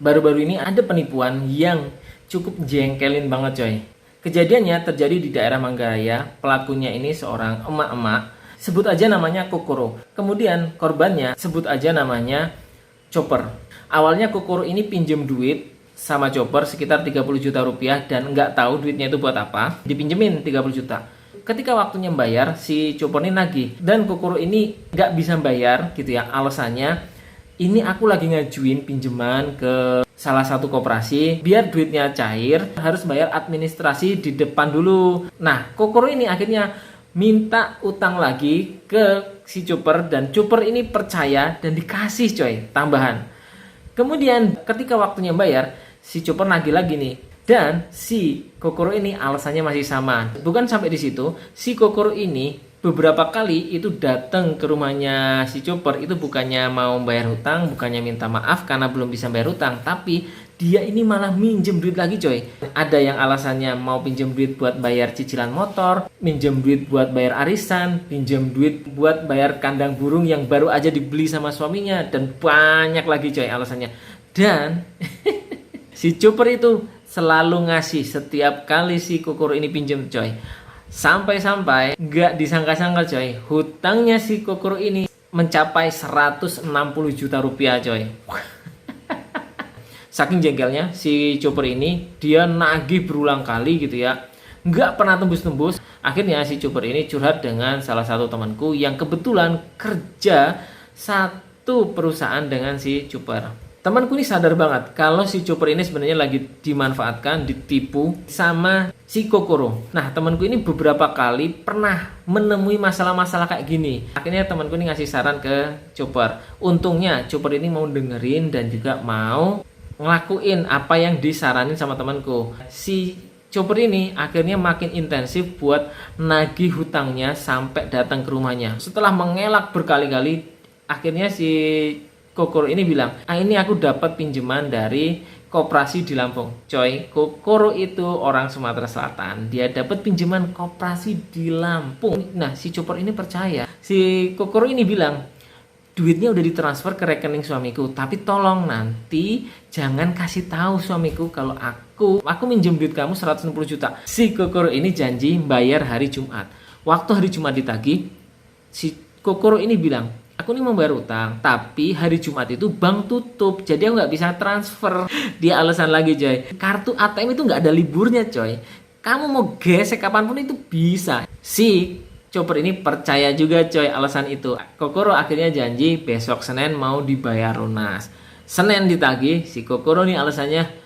Baru-baru ini ada penipuan yang cukup jengkelin banget coy. Kejadiannya terjadi di daerah Manggarai. Pelakunya ini seorang emak-emak, sebut aja namanya Kokoro. Kemudian korbannya sebut aja namanya Chopper. Awalnya Kokoro ini pinjem duit sama Chopper sekitar 30 juta rupiah dan nggak tahu duitnya itu buat apa. Dipinjemin 30 juta. Ketika waktunya bayar, si Chopper ini nagih dan Kokoro ini nggak bisa bayar gitu ya. Alasannya, ini aku lagi ngajuin pinjaman ke salah satu koperasi, biar duitnya cair harus bayar administrasi di depan dulu. Nah, Kokoro ini akhirnya minta utang lagi ke si Chopper dan Chopper ini percaya dan dikasih coy tambahan. Kemudian ketika waktunya bayar, si Chopper nagih lagi nih. Dan si Kokoro ini alasannya masih sama. Bukan sampai di situ, si Kokoro ini beberapa kali itu datang ke rumahnya si Chopper itu bukannya mau bayar hutang, bukannya minta maaf karena belum bisa bayar hutang, tapi dia ini malah minjem duit lagi coy. Ada yang alasannya mau pinjem duit buat bayar cicilan motor, minjem duit buat bayar arisan, pinjem duit buat bayar kandang burung yang baru aja dibeli sama suaminya, dan banyak lagi coy alasannya. Dan si Chopper itu selalu ngasih setiap kali si Kokoro ini pinjem coy. Sampai-sampai nggak disangka-sangka coy, hutangnya si Kokoro ini mencapai 160 juta rupiah coy. Saking jengkelnya si Chopper ini, dia nagih berulang kali gitu ya, nggak pernah tembus-tembus. Akhirnya si Chopper ini curhat dengan salah satu temanku yang kebetulan kerja satu perusahaan dengan si Chopper. Temanku ini sadar banget kalau si Chopper ini sebenarnya lagi dimanfaatkan, ditipu sama si Kokoro. Nah, temanku ini beberapa kali pernah menemui masalah-masalah kayak gini. Akhirnya temanku ini ngasih saran ke Chopper. Untungnya Chopper ini mau dengerin dan juga mau ngelakuin apa yang disaranin sama temanku. Si Chopper ini akhirnya makin intensif buat nagih hutangnya sampai datang ke rumahnya. Setelah mengelak berkali-kali, akhirnya si Kokoro ini bilang, ini aku dapat pinjaman dari koperasi di Lampung. Coy, Kokoro itu orang Sumatera Selatan. Dia dapat pinjaman koperasi di Lampung. Nah, si Chopper ini percaya. Si Kokoro ini bilang, duitnya udah ditransfer ke rekening suamiku, tapi tolong nanti jangan kasih tahu suamiku kalau aku minjem duit kamu 160 juta. Si Kokoro ini janji bayar hari Jumat. Waktu hari Jumat ditagih, si Kokoro ini bilang, aku ini mau bayar utang, tapi hari Jumat itu bank tutup, jadi aku nggak bisa transfer. Dia alasan lagi coy, kartu ATM itu nggak ada liburnya coy. Kamu mau gesek kapanpun itu bisa. Si Chopper ini percaya juga coy alasan itu. Kokoro akhirnya janji besok Senin mau dibayar lunas. Senin ditagih, si Kokoro nih alasannya,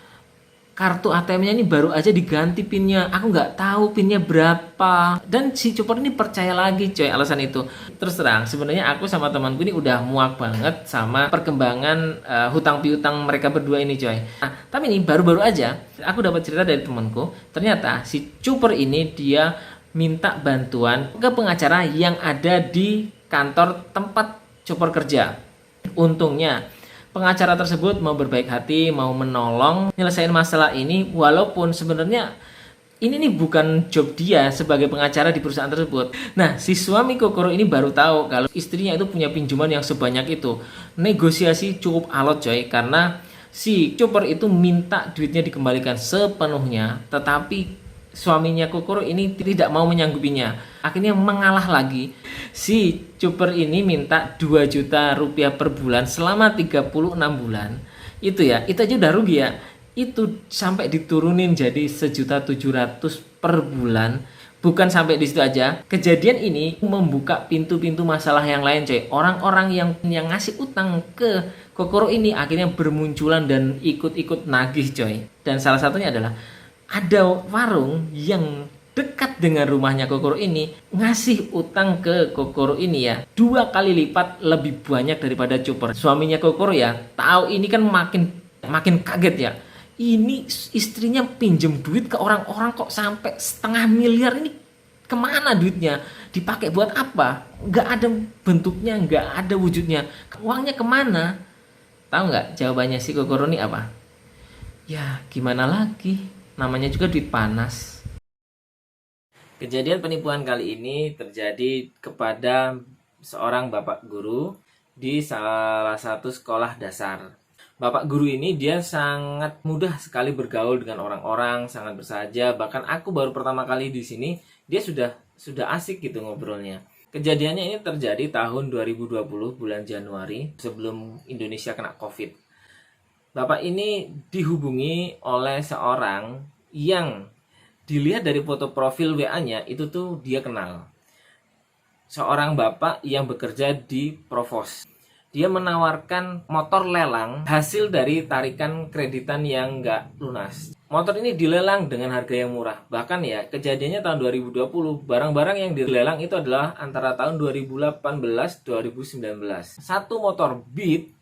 kartu ATM-nya ini baru aja diganti pinnya, aku nggak tahu pinnya berapa. Dan si Chopper ini percaya lagi coy alasan itu. Terus terang, sebenarnya aku sama temanku ini udah muak banget sama perkembangan hutang piutang mereka berdua ini coy. Nah, tapi ini baru-baru aja aku dapat cerita dari temanku. Ternyata si Chopper ini dia minta bantuan ke pengacara yang ada di kantor tempat Chopper kerja. Untungnya pengacara tersebut mau berbaik hati, mau menolong nyelesain masalah ini, walaupun sebenarnya ini nih bukan job dia sebagai pengacara di perusahaan tersebut. Nah, si suami Kokoro ini baru tahu kalau istrinya itu punya pinjaman yang sebanyak itu. Negosiasi cukup alot coy, karena si Chopper itu minta duitnya dikembalikan sepenuhnya, tetapi suaminya Kokoro ini tidak mau menyanggupinya. Akhirnya mengalah lagi. Si Chopper ini minta 2 juta rupiah per bulan selama 36 bulan. Itu ya, itu aja udah rugi ya. Itu sampai diturunin jadi 1.700.000 per bulan. Bukan sampai di situ aja. Kejadian ini membuka pintu-pintu masalah yang lain coy. Orang-orang yang ngasih utang ke Kokoro ini akhirnya bermunculan dan ikut-ikut nagih coy. Dan salah satunya adalah ada warung yang dekat dengan rumahnya Kokoro ini ngasih utang ke Kokoro ini ya 2 kali lipat lebih banyak daripada Chopper. Suaminya Kokoro ya tahu ini kan makin kaget ya. Ini istrinya pinjem duit ke orang-orang kok sampai 500.000. Ini kemana duitnya? Dipakai buat apa? Nggak ada bentuknya, nggak ada wujudnya. Uangnya kemana? Tahu nggak jawabannya si Kokoro ini apa? Ya gimana lagi? Namanya juga duit panas. Kejadian penipuan kali ini terjadi kepada seorang bapak guru di salah satu sekolah dasar. Bapak guru ini dia sangat mudah sekali bergaul dengan orang-orang, sangat bersahaja. Bahkan aku baru pertama kali di sini, dia sudah asik gitu ngobrolnya. Kejadiannya ini terjadi tahun 2020 bulan Januari sebelum Indonesia kena Covid. Bapak ini dihubungi oleh seorang yang dilihat dari foto profil WA-nya itu tuh dia kenal. Seorang bapak yang bekerja di Provos. Dia menawarkan motor lelang hasil dari tarikan kreditan yang nggak lunas. Motor ini dilelang dengan harga yang murah. Bahkan ya, kejadiannya tahun 2020, barang-barang yang dilelang itu adalah antara tahun 2018-2019. Satu motor Beat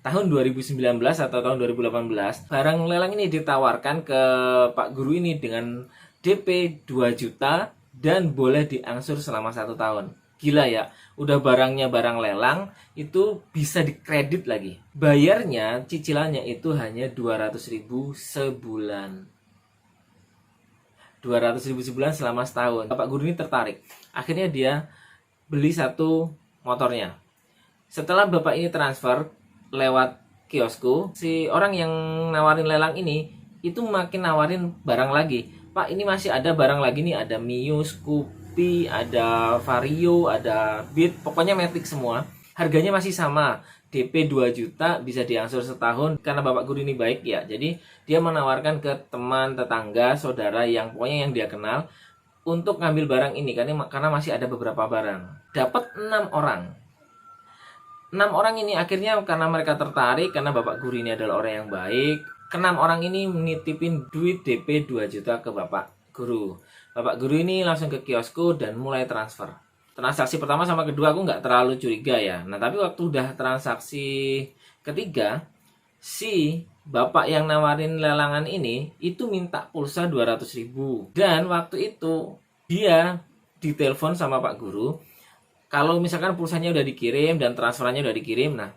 tahun 2019 atau tahun 2018, barang lelang ini ditawarkan ke Pak Guru ini dengan DP 2 juta dan boleh diangsur selama 1 tahun. Gila ya, udah barangnya barang lelang, itu bisa dikredit lagi. Bayarnya, cicilannya itu hanya 200.000 sebulan. 200.000 sebulan selama setahun. Bapak Guru ini tertarik. Akhirnya dia beli satu motornya. Setelah Bapak ini transfer lewat kiosku, si orang yang nawarin lelang ini itu makin nawarin barang lagi. Pak, ini masih ada barang lagi nih, ada Mio, Scoopy, ada Vario, ada Beat, pokoknya Matic semua. Harganya masih sama, DP 2 juta bisa diangsur setahun. Karena Bapak Guru ini baik ya, jadi dia menawarkan ke teman, tetangga, saudara yang pokoknya yang dia kenal untuk ngambil barang ini karena masih ada beberapa barang. Dapat 6 orang. 6 orang ini akhirnya karena mereka tertarik, karena Bapak Guru ini adalah orang yang baik, ke-6 orang ini menitipin duit DP 2 juta ke Bapak Guru. Bapak Guru ini langsung ke kiosku dan mulai transfer. Transaksi pertama sama kedua aku nggak terlalu curiga ya. Nah tapi waktu udah transaksi ketiga, si bapak yang nawarin lelangan ini itu minta pulsa 200.000. Dan waktu itu dia ditelepon sama Pak Guru, kalau misalkan pulsanya udah dikirim dan transferannya udah dikirim, nah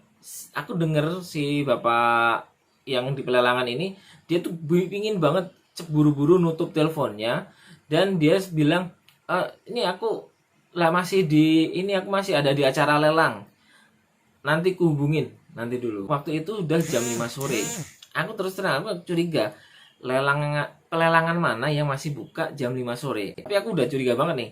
aku denger si bapak yang di pelelangan ini, dia tuh pingin banget buru-buru nutup teleponnya, dan dia bilang, ini aku aku masih ada di acara lelang, nanti ku hubungin, nanti dulu. Waktu itu udah jam 5 sore. Aku terus terang, aku curiga, pelelangan mana yang masih buka jam 5 sore. Tapi aku udah curiga banget nih.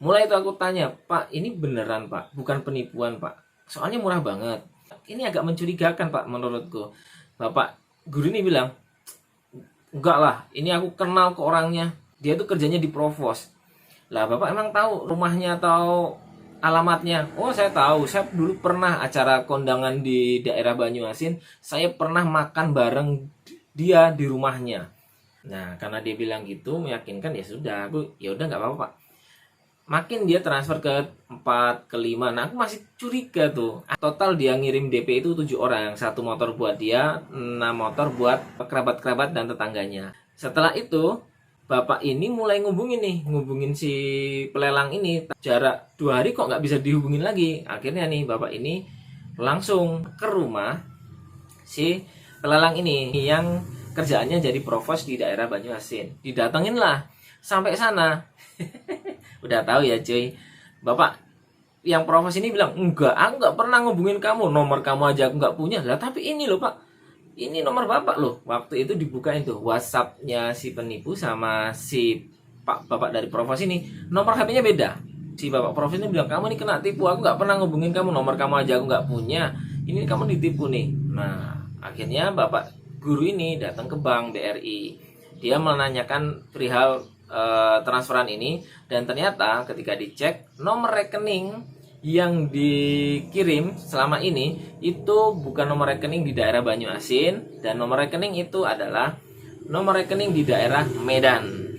Mulai itu aku tanya, Pak, ini beneran Pak, bukan penipuan Pak, soalnya murah banget. Ini agak mencurigakan Pak menurutku. Bapak Guru ini bilang, enggak lah, ini aku kenal ke orangnya, dia tuh kerjanya di Provos. Lah Bapak emang tahu rumahnya atau alamatnya? Oh saya tahu, saya dulu pernah acara kondangan di daerah Banyuasin, saya pernah makan bareng dia di rumahnya. Nah karena dia bilang gitu, meyakinkan, ya sudah, aku ya udah nggak apa-apa Pak. Makin dia transfer ke 4, ke 5, nah aku masih curiga tuh. Total dia ngirim DP itu 7 orang, 1 motor buat dia, 6 motor buat kerabat-kerabat dan tetangganya. Setelah itu bapak ini mulai ngubungin si pelelang ini. Jarak 2 hari kok nggak bisa dihubungin lagi. Akhirnya nih bapak ini langsung ke rumah si pelelang ini yang kerjaannya jadi provos di daerah Banyuasin. Didatengin lah sampai sana. Udah tahu ya cuy, bapak yang provos ini bilang, enggak, aku nggak pernah ngubungin kamu, nomor kamu aja aku nggak punya. Lah tapi ini loh Pak, ini nomor bapak loh. Waktu itu dibukain tuh WhatsAppnya si penipu sama si bapak dari provos ini, nomor HP-nya beda. Si bapak provos ini bilang, kamu ini kena tipu, aku nggak pernah ngubungin kamu, nomor kamu aja aku nggak punya, ini kamu ditipu nih. Nah akhirnya Bapak Guru ini datang ke Bank BRI, dia menanyakan perihal transferan ini, dan ternyata ketika dicek nomor rekening yang dikirim selama ini itu bukan nomor rekening di daerah Banyuasin, dan nomor rekening itu adalah nomor rekening di daerah Medan.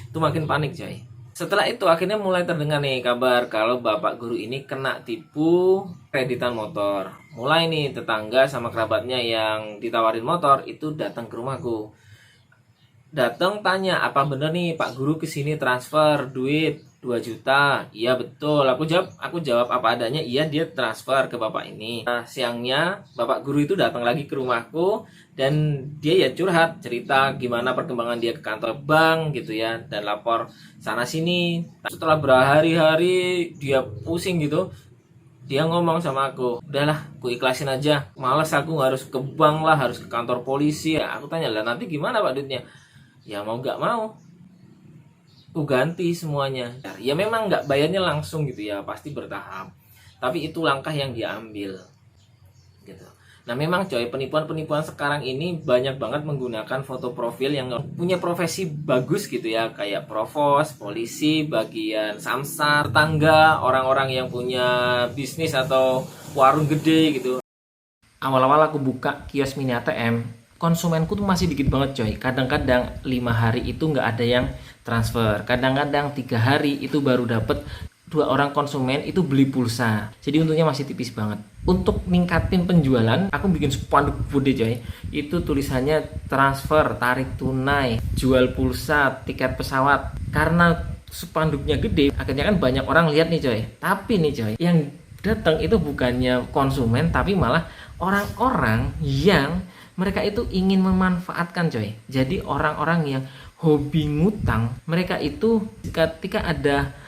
Itu makin panik coy. Setelah itu akhirnya mulai terdengar nih kabar kalau Bapak Guru ini kena tipu kreditan motor. Mulai nih tetangga sama kerabatnya yang ditawarin motor itu datang ke rumahku. Datang tanya, apa bener nih Pak Guru kesini transfer duit 2 juta? Iya betul, aku jawab apa adanya, iya dia transfer ke bapak ini. Nah siangnya Bapak Guru itu datang lagi ke rumahku, dan dia ya curhat, cerita gimana perkembangan dia ke kantor bank gitu ya, dan lapor sana sini. Setelah berhari-hari dia pusing gitu, Dia ngomong sama aku, udahlah, aku ikhlasin aja. Males aku harus ke bank lah, harus ke kantor polisi. Ya, aku tanya lah, nanti gimana Pak duitnya? Ya mau nggak mau, aku ganti semuanya. Ya memang nggak bayarnya langsung gitu ya, pasti bertahap. Tapi itu langkah yang dia ambil, gitu. Nah memang coy, penipuan-penipuan sekarang ini banyak banget menggunakan foto profil yang punya profesi bagus gitu ya, kayak provos, polisi, bagian samsat, tangga, orang-orang yang punya bisnis atau warung gede gitu. Awal-awal aku buka kios mini ATM, konsumenku tuh masih dikit banget coy. Kadang-kadang 5 hari itu nggak ada yang transfer, kadang-kadang 3 hari itu baru dapet 2 orang konsumen itu beli pulsa. Jadi untungnya masih tipis banget. Untuk ningkatin penjualan, aku bikin spanduk gede coy. Itu tulisannya transfer, tarik tunai, jual pulsa, tiket pesawat. Karena spanduknya gede, akhirnya kan banyak orang lihat nih coy. Tapi nih coy, yang datang itu bukannya konsumen, tapi malah orang-orang yang mereka itu ingin memanfaatkan coy. Jadi orang-orang yang hobi ngutang, mereka itu ketika ada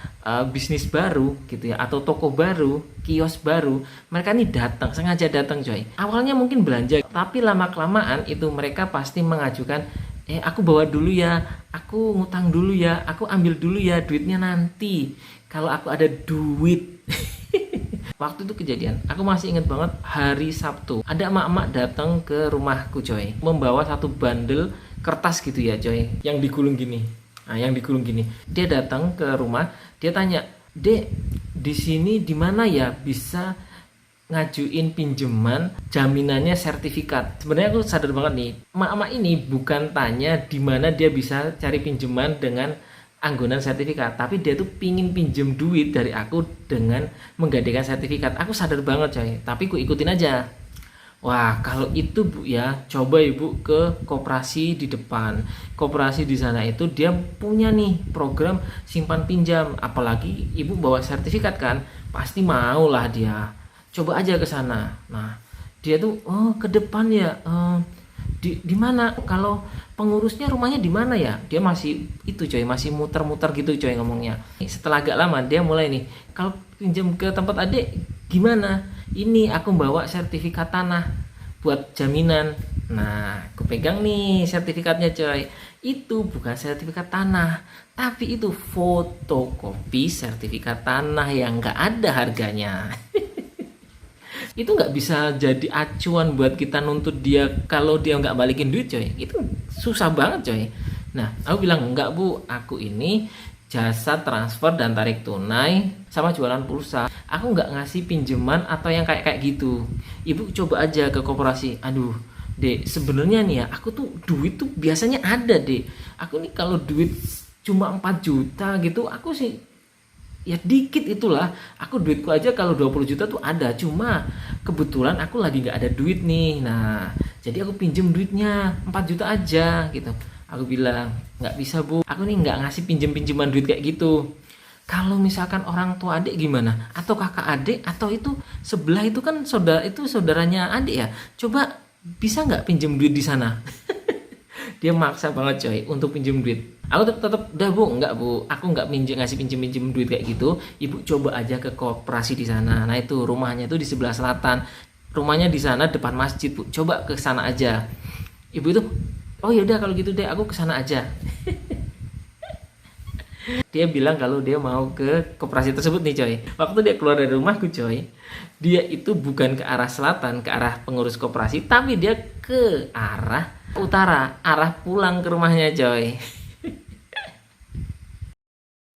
bisnis baru gitu ya, atau toko baru, kios baru, mereka nih datang, sengaja datang coy. Awalnya mungkin belanja, tapi lama kelamaan itu mereka pasti mengajukan, aku bawa dulu ya, aku ngutang dulu ya, aku ambil dulu ya duitnya nanti kalau aku ada duit. Waktu itu kejadian, aku masih ingat banget, hari Sabtu ada emak-emak datang ke rumahku coy, membawa satu bandel kertas gitu ya coy, yang digulung gini. Nah, yang digulung gini. Dia datang ke rumah, dia tanya, "Dek, di sini di mana ya bisa ngajuin pinjaman jaminannya sertifikat?" Sebenarnya aku sadar banget nih, emak-emak ini bukan tanya di mana dia bisa cari pinjaman dengan anggunan sertifikat, tapi dia tuh pingin pinjem duit dari aku dengan menggadaikan sertifikat. Aku sadar banget coy, tapi aku ikutin aja. Wah, kalau itu Bu ya, coba Ibu ke koperasi di depan. Koperasi di sana itu dia punya nih program simpan pinjam. Apalagi Ibu bawa sertifikat kan, pasti mau lah dia. Coba aja ke sana. Nah, dia tuh, oh ke depan ya. Di mana? Kalau pengurusnya rumahnya di mana ya? Dia masih itu coy, masih muter-muter gitu coy ngomongnya. Setelah agak lama dia mulai nih, kalau pinjam ke tempat adik gimana? Ini aku bawa sertifikat tanah buat jaminan. Nah, aku pegang nih sertifikatnya coy. Itu bukan sertifikat tanah, tapi itu fotokopi sertifikat tanah yang nggak ada harganya. Itu nggak bisa jadi acuan buat kita nuntut dia kalau dia nggak balikin duit coy. Itu susah banget coy. Nah, aku bilang, enggak Bu, aku ini jasa transfer dan tarik tunai sama jualan pulsa. Aku nggak ngasih pinjaman atau yang kayak gitu. Ibu coba aja ke koperasi. Aduh, Dek, sebenarnya nih ya, aku tuh duit tuh biasanya ada, Dek. Aku nih kalau duit cuma 4 juta gitu, aku sih ya dikit itulah. Aku duitku aja kalau 20 juta tuh ada. Cuma kebetulan aku lagi nggak ada duit nih. Nah, jadi aku pinjem duitnya 4 juta aja gitu. Aku bilang, nggak bisa Bu, aku nih nggak ngasih pinjem-pinjeman duit kayak gitu. Kalau misalkan orang tua adik gimana? Atau kakak adik, atau itu sebelah itu kan saudaranya adik ya. Coba bisa nggak pinjem duit di sana? Dia maksa banget coy untuk pinjem duit. Aku tetap udah Bu, nggak Bu, aku nggak ngasih pinjem duit kayak gitu. Ibu coba aja ke koperasi di sana. Nah itu rumahnya itu di sebelah selatan. Rumahnya di sana depan masjid Bu. Coba ke sana aja. Ibu itu, oh yaudah kalau gitu deh, aku kesana aja. Dia bilang kalau dia mau ke koperasi tersebut nih coy. Waktu dia keluar dari rumahku coy, dia itu bukan ke arah selatan, ke arah pengurus koperasi, tapi dia ke arah utara, arah pulang ke rumahnya coy.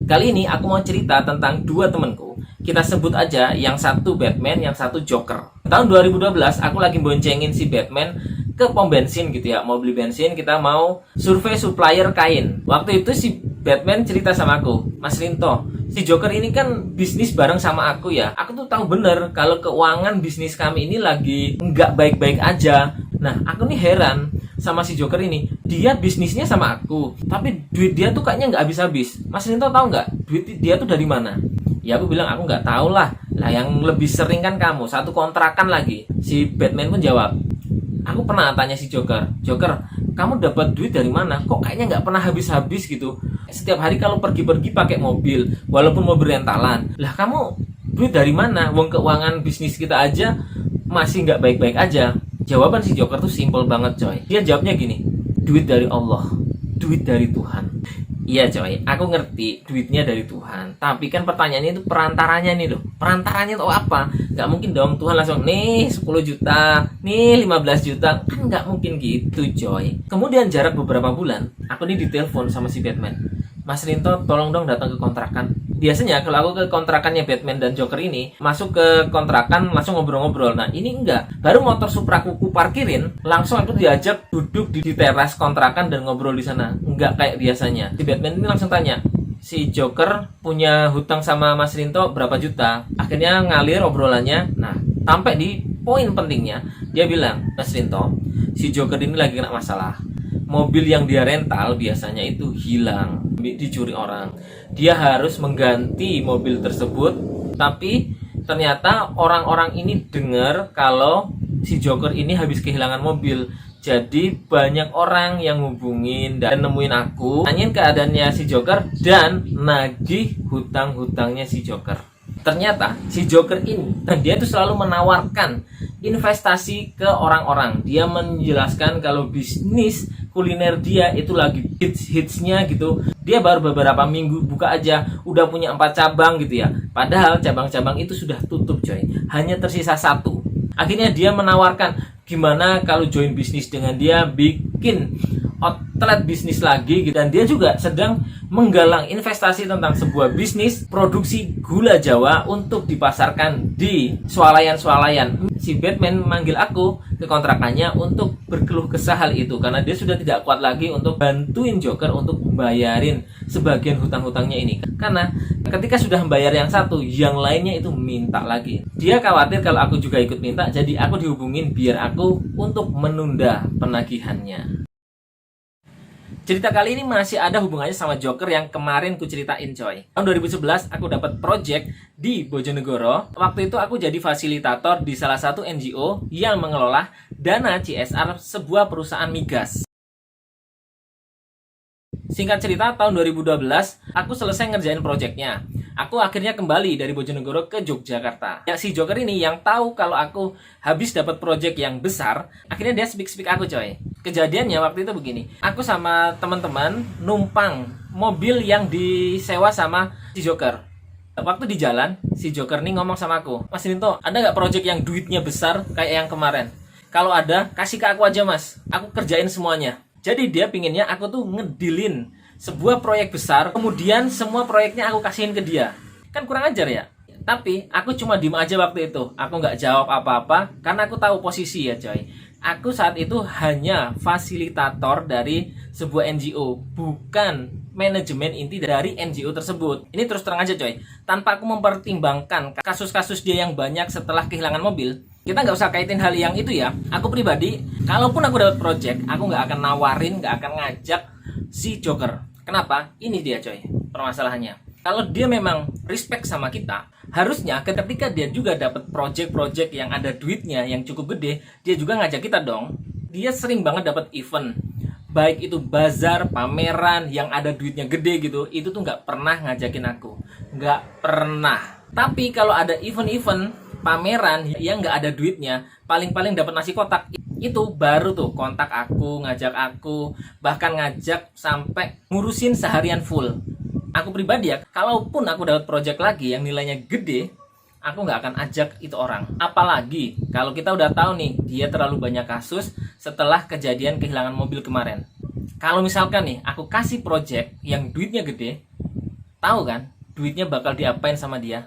Kali ini aku mau cerita tentang 2 temanku. Kita sebut aja yang satu Batman, yang satu Joker. Tahun 2012 aku lagi boncengin si Batman ke pom bensin gitu ya, mau beli bensin, kita mau survei supplier kain. Waktu itu si Batman cerita sama aku, Mas Rinto, si Joker ini kan bisnis bareng sama aku ya. Aku tuh tahu bener kalau keuangan bisnis kami ini lagi nggak baik-baik aja. Nah, aku nih heran sama si Joker ini. Dia bisnisnya sama aku, tapi duit dia tuh kayaknya nggak habis-habis. Mas Rinto tahu nggak duit dia tuh dari mana? Ya aku bilang aku nggak tahu lah. Lah yang lebih sering kan kamu, satu kontrakan lagi. Si Batman pun jawab, aku pernah tanya si Joker, kamu dapat duit dari mana? Kok kayaknya nggak pernah habis-habis gitu. Setiap hari kalau pergi-pergi pakai mobil, walaupun mobil rentalan. Lah kamu Duit dari mana? Wong keuangan bisnis kita aja masih nggak baik-baik aja. Jawaban si Joker tuh simple banget coy. Dia jawabnya gini, duit dari Allah, duit dari Tuhan. Iya coy, aku ngerti duitnya dari Tuhan. Tapi kan pertanyaannya itu perantaranya nih loh. Perantaranya itu apa? Nggak mungkin dong Tuhan langsung, nih 10 juta, nih 15 juta. Kan nggak mungkin gitu coy. Kemudian jarak beberapa bulan, aku nih ditelepon sama si Batman. Mas Rinto, tolong dong datang ke kontrakan. Biasanya kalau aku ke kontrakannya Batman dan Joker ini, masuk ke kontrakan langsung ngobrol-ngobrol. Nah ini enggak, baru motor Supra ku parkirin, langsung aku diajak duduk di teras kontrakan dan ngobrol di sana. Enggak kayak biasanya. Si Batman ini langsung tanya, si Joker punya hutang sama Mas Rinto berapa juta? Akhirnya ngalir obrolannya. Nah sampai di poin pentingnya, dia bilang, Mas Rinto, si Joker ini lagi kena masalah. Mobil yang dia rental biasanya itu hilang, dicuri orang. Dia harus mengganti mobil tersebut, tapi ternyata orang-orang ini dengar kalau si Joker ini habis kehilangan mobil. Jadi banyak orang yang hubungin dan nemuin aku, nanyain keadaannya si Joker dan nagih hutang-hutangnya si Joker. Ternyata si Joker ini, dia itu selalu menawarkan investasi ke orang-orang. Dia menjelaskan kalau bisnis kuliner dia itu lagi hits-hitsnya gitu. Dia baru beberapa minggu buka aja udah punya 4 cabang gitu ya. Padahal cabang-cabang itu sudah tutup coy. Hanya tersisa 1. Akhirnya dia menawarkan gimana kalau join bisnis dengan dia, bikin outlet bisnis lagi gitu. Dan dia juga sedang menggalang investasi tentang sebuah bisnis produksi gula Jawa untuk dipasarkan di swalayan-swalayan. Si Batman manggil aku ke kontrakannya untuk berkeluh kesah hal itu karena dia sudah tidak kuat lagi untuk bantuin Joker untuk membayarin sebagian hutang-hutangnya ini. Karena ketika sudah membayar yang satu, yang lainnya itu minta lagi. Dia khawatir kalau aku juga ikut minta, jadi aku dihubungin biar aku untuk menunda penagihannya. Cerita kali ini masih ada hubungannya sama Joker yang kemarin ku ceritain coy. Tahun 2011 aku dapat project di Bojonegoro. Waktu itu aku jadi fasilitator di salah satu NGO yang mengelola dana CSR sebuah perusahaan migas. Singkat cerita, tahun 2012 aku selesai ngerjain projectnya. Aku akhirnya kembali dari Bojonegoro ke Yogyakarta. Ya, si Joker ini yang tahu kalau aku habis dapat project yang besar, akhirnya dia speak aku coy. Kejadiannya waktu itu begini, aku sama teman-teman numpang mobil yang disewa sama si Joker. Waktu di jalan, si Joker nih ngomong sama aku, Mas Rinto, ada nggak project yang duitnya besar kayak yang kemarin? Kalau ada, kasih ke aku aja mas, aku kerjain semuanya. Jadi dia pinginnya aku tuh ngedilin sebuah proyek besar, kemudian semua proyeknya aku kasihin ke dia. Kan kurang ajar ya? Tapi aku cuma diem aja waktu itu. Aku nggak jawab apa-apa karena aku tahu posisi ya coy. Aku saat itu hanya fasilitator dari sebuah NGO, bukan manajemen inti dari NGO tersebut. Ini terus terang aja coy, tanpa aku mempertimbangkan kasus-kasus dia yang banyak setelah kehilangan mobil. Kita nggak usah kaitin hal yang itu ya. Aku pribadi, kalaupun aku dapat project, aku nggak akan nawarin, nggak akan ngajak si Joker. Kenapa? Ini dia coy, permasalahannya. Kalau dia memang respect sama kita, harusnya ketika dia juga dapat project-project yang ada duitnya yang cukup gede, dia juga ngajak kita dong. Dia sering banget dapat event, baik itu bazar, pameran yang ada duitnya gede gitu, itu tuh nggak pernah ngajakin aku, nggak pernah. Tapi kalau ada event-event pameran yang nggak ada duitnya, paling-paling dapat nasi kotak, itu baru tuh kontak aku, ngajak aku, bahkan ngajak sampai ngurusin seharian full. Aku pribadi ya, kalaupun aku dapat project lagi yang nilainya gede, aku nggak akan ajak itu orang. Apalagi kalau kita udah tahu nih, dia terlalu banyak kasus setelah kejadian kehilangan mobil kemarin. Kalau misalkan nih, aku kasih project yang duitnya gede, tahu kan, duitnya bakal diapain sama dia?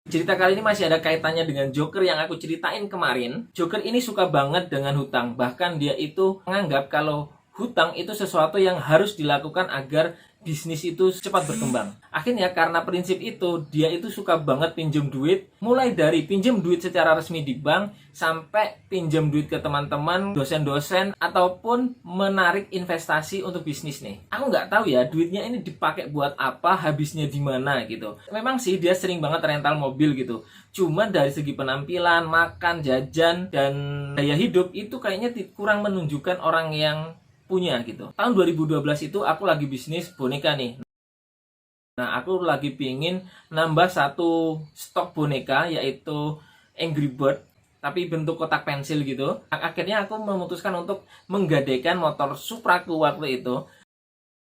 Cerita kali ini masih ada kaitannya dengan Joker yang aku ceritain kemarin. Joker ini suka banget dengan hutang. Bahkan dia itu menganggap kalau hutang itu sesuatu yang harus dilakukan agar bisnis itu cepat berkembang. Akhirnya karena prinsip itu, dia itu suka banget pinjem duit. Mulai dari pinjem duit secara resmi di bank, sampai pinjem duit ke teman-teman, dosen-dosen, ataupun menarik investasi untuk bisnis nih. Aku nggak tahu ya, duitnya ini dipakai buat apa, habisnya di mana gitu. Memang sih dia sering banget rental mobil gitu. Cuma dari segi penampilan, makan, jajan, dan gaya hidup, itu kayaknya kurang menunjukkan orang yang punya gitu. Tahun 2012 itu aku lagi bisnis boneka nih. Nah, aku lagi pingin nambah satu stok boneka, yaitu Angry Bird, tapi bentuk kotak pensil gitu. Akhirnya aku memutuskan untuk menggadaikan motor Supraku waktu itu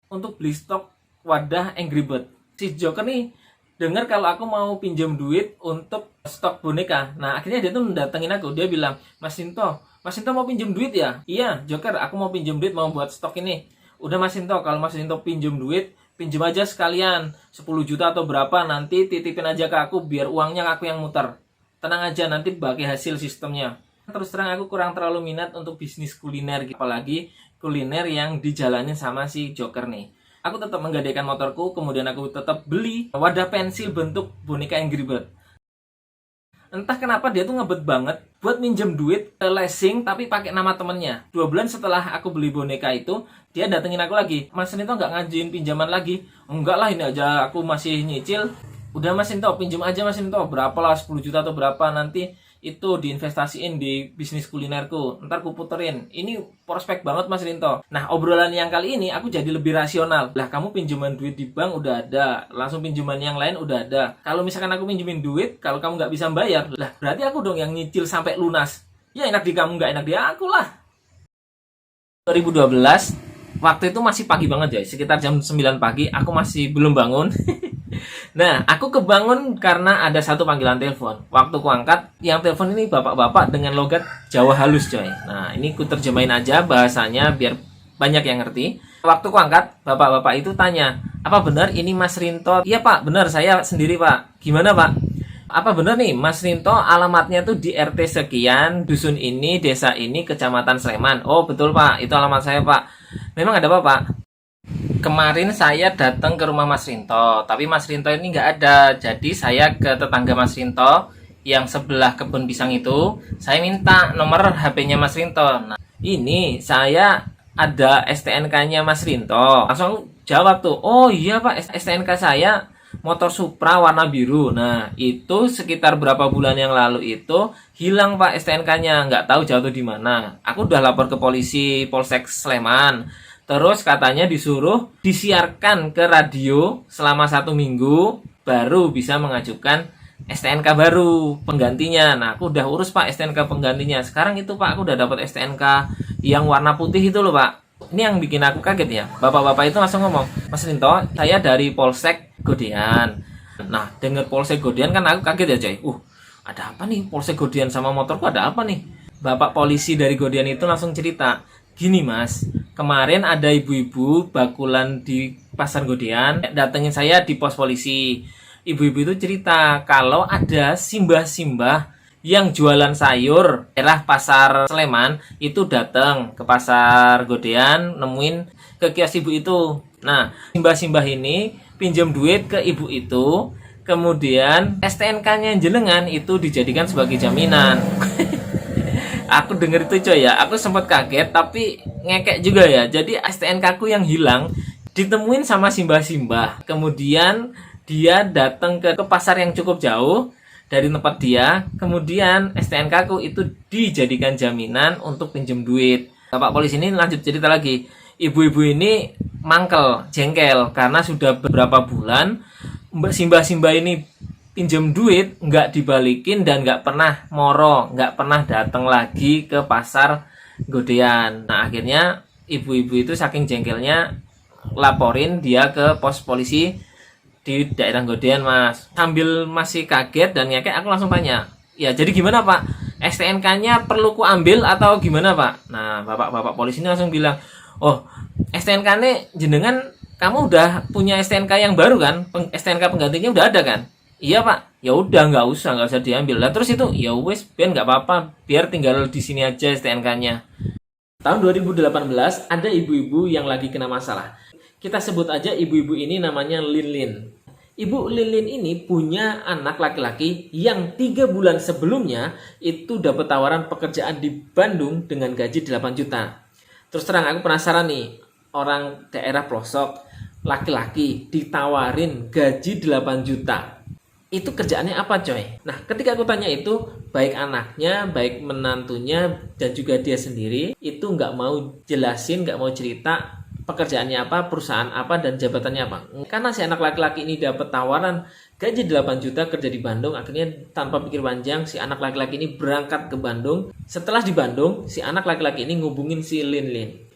untuk beli stok wadah Angry Bird. Si Joker nih dengar kalau aku mau pinjam duit untuk stok boneka. Nah, akhirnya dia tuh mendatengin aku. Dia bilang, Mas Sinto mau pinjam duit ya? Iya, Joker, aku mau pinjam duit, mau buat stok ini. Udah Mas Sinto, kalau Mas Sinto pinjam duit, pinjam aja sekalian 10 juta atau berapa, nanti titipin aja ke aku biar uangnya aku yang muter. Tenang aja, nanti bagi hasil sistemnya. Terus terang aku kurang terlalu minat untuk bisnis kuliner, apalagi kuliner yang dijalanin sama si Joker nih. Aku tetap menggadaikan motorku, kemudian aku tetap beli wadah pensil bentuk boneka Angry Bird. Entah kenapa dia tuh ngebet banget buat minjem duit ke leasing tapi pakai nama temennya. 2 bulan setelah aku beli boneka itu, dia datengin aku lagi. Mas Nito nggak ngajuin pinjaman lagi? Enggak lah, ini aja aku masih nyicil. Udah Mas Nito, pinjem aja Mas Nito. Berapa lah, 10 juta atau berapa, nanti itu diinvestasiin di bisnis kulinerku, ntar ku puterin. Ini prospek banget Mas Rinto. Nah, obrolan yang kali ini aku jadi lebih rasional. Lah, kamu pinjaman duit di bank udah ada, langsung pinjaman yang lain udah ada. Kalau misalkan aku pinjemin duit, kalau kamu nggak bisa bayar, lah berarti aku dong yang nyicil sampai lunas. Ya enak di kamu, nggak enak di aku lah. 2012, waktu itu masih pagi banget ya, sekitar jam 9 pagi, aku masih belum bangun. Nah, aku kebangun karena ada satu panggilan telepon. Waktu ku angkat, yang telepon ini bapak-bapak dengan logat Jawa halus, coy. Nah, ini ku terjemahin aja bahasanya biar banyak yang ngerti. Waktu ku angkat, bapak-bapak itu tanya, apa benar ini Mas Rinto? Iya Pak, benar, saya sendiri Pak. Gimana Pak? Apa benar nih Mas Rinto alamatnya tuh di RT sekian, dusun ini, desa ini, kecamatan Sleman? Oh betul Pak, itu alamat saya Pak. Memang ada apa Pak? Kemarin saya datang ke rumah Mas Rinto, tapi Mas Rinto ini nggak ada. Jadi saya ke tetangga Mas Rinto yang sebelah kebun pisang itu, saya minta nomor HP-nya Mas Rinto. Nah, ini saya ada STNK-nya Mas Rinto. Langsung jawab tuh, oh iya Pak, STNK saya motor Supra warna biru. Nah, itu sekitar berapa bulan yang lalu itu hilang Pak STNK-nya, nggak tahu jatuh di mana. Aku udah lapor ke polisi Polsek Sleman. Terus katanya disuruh disiarkan ke radio selama 1 minggu baru bisa mengajukan STNK baru penggantinya. Nah, aku udah urus Pak STNK penggantinya. Sekarang itu Pak, aku udah dapat STNK yang warna putih itu loh Pak. Ini yang bikin aku kaget ya. Bapak-bapak itu langsung ngomong, Mas Rinto, saya dari Polsek Godean. Nah, dengan Polsek Godean kan aku kaget ya coy. Ada apa nih Polsek Godean sama motorku, ada apa nih? Bapak polisi dari Godean itu langsung cerita, gini Mas, kemarin ada ibu-ibu bakulan di Pasar Godean datengin saya di pos polisi. Ibu-ibu itu cerita kalau ada simbah-simbah yang jualan sayur daerah Pasar Sleman itu datang ke Pasar Godean, nemuin ke kios ibu itu. Nah, simbah-simbah ini pinjam duit ke ibu itu, kemudian STNK-nya jenengan itu dijadikan sebagai jaminan. Aku denger itu coy ya, aku sempat kaget tapi ngekek juga ya. Jadi STNK ku yang hilang ditemuin sama simbah-simbah. Kemudian dia datang ke pasar yang cukup jauh dari tempat dia. Kemudian STNK ku itu dijadikan jaminan untuk pinjem duit. Bapak polisi ini lanjut cerita lagi. Ibu-ibu ini mangkel, jengkel karena sudah beberapa bulan simbah-simbah ini pinjam duit nggak dibalikin dan nggak pernah moro, nggak pernah datang lagi ke Pasar Godean. Nah, akhirnya ibu-ibu itu saking jengkelnya laporin dia ke pos polisi di daerah Godean Mas. Sambil masih kaget dan ngekek, aku langsung tanya, ya jadi gimana Pak, STNK-nya perlu ku ambil atau gimana Pak? Nah, bapak-bapak polisi ini langsung bilang, oh STNK-nya jenengan kamu udah punya STNK yang baru kan, STNK penggantinya udah ada kan? Iya Pak, ya udah nggak usah diambil. Lah terus itu, ya wes, biar nggak apa-apa, biar tinggal di sini aja STNK-nya. Tahun 2018 ada ibu-ibu yang lagi kena masalah. Kita sebut aja ibu-ibu ini namanya Lin. Ibu Lin ini punya anak laki-laki yang 3 bulan sebelumnya itu dapat tawaran pekerjaan di Bandung dengan gaji 8 juta. Terus terang aku penasaran nih, orang daerah pelosok laki-laki ditawarin gaji 8 juta. Itu kerjaannya apa coy? Nah, ketika aku tanya itu, baik anaknya, baik menantunya, dan juga dia sendiri itu nggak mau jelasin, nggak mau cerita pekerjaannya apa, perusahaan apa, dan jabatannya apa. Karena si anak laki-laki ini dapat tawaran gaji 8 juta kerja di Bandung, akhirnya tanpa pikir panjang si anak laki-laki ini berangkat ke Bandung. Setelah di Bandung, si anak laki-laki ini ngubungin si Lin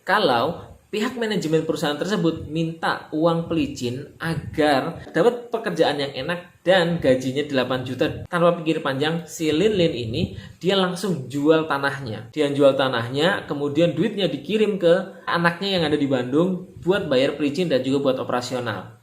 kalau pihak manajemen perusahaan tersebut minta uang pelicin agar dapat pekerjaan yang enak dan gajinya 8 juta. Tanpa pikir panjang, si Lin ini dia langsung jual tanahnya. Dia jual tanahnya, kemudian duitnya dikirim ke anaknya yang ada di Bandung buat bayar pelicin dan juga buat operasional.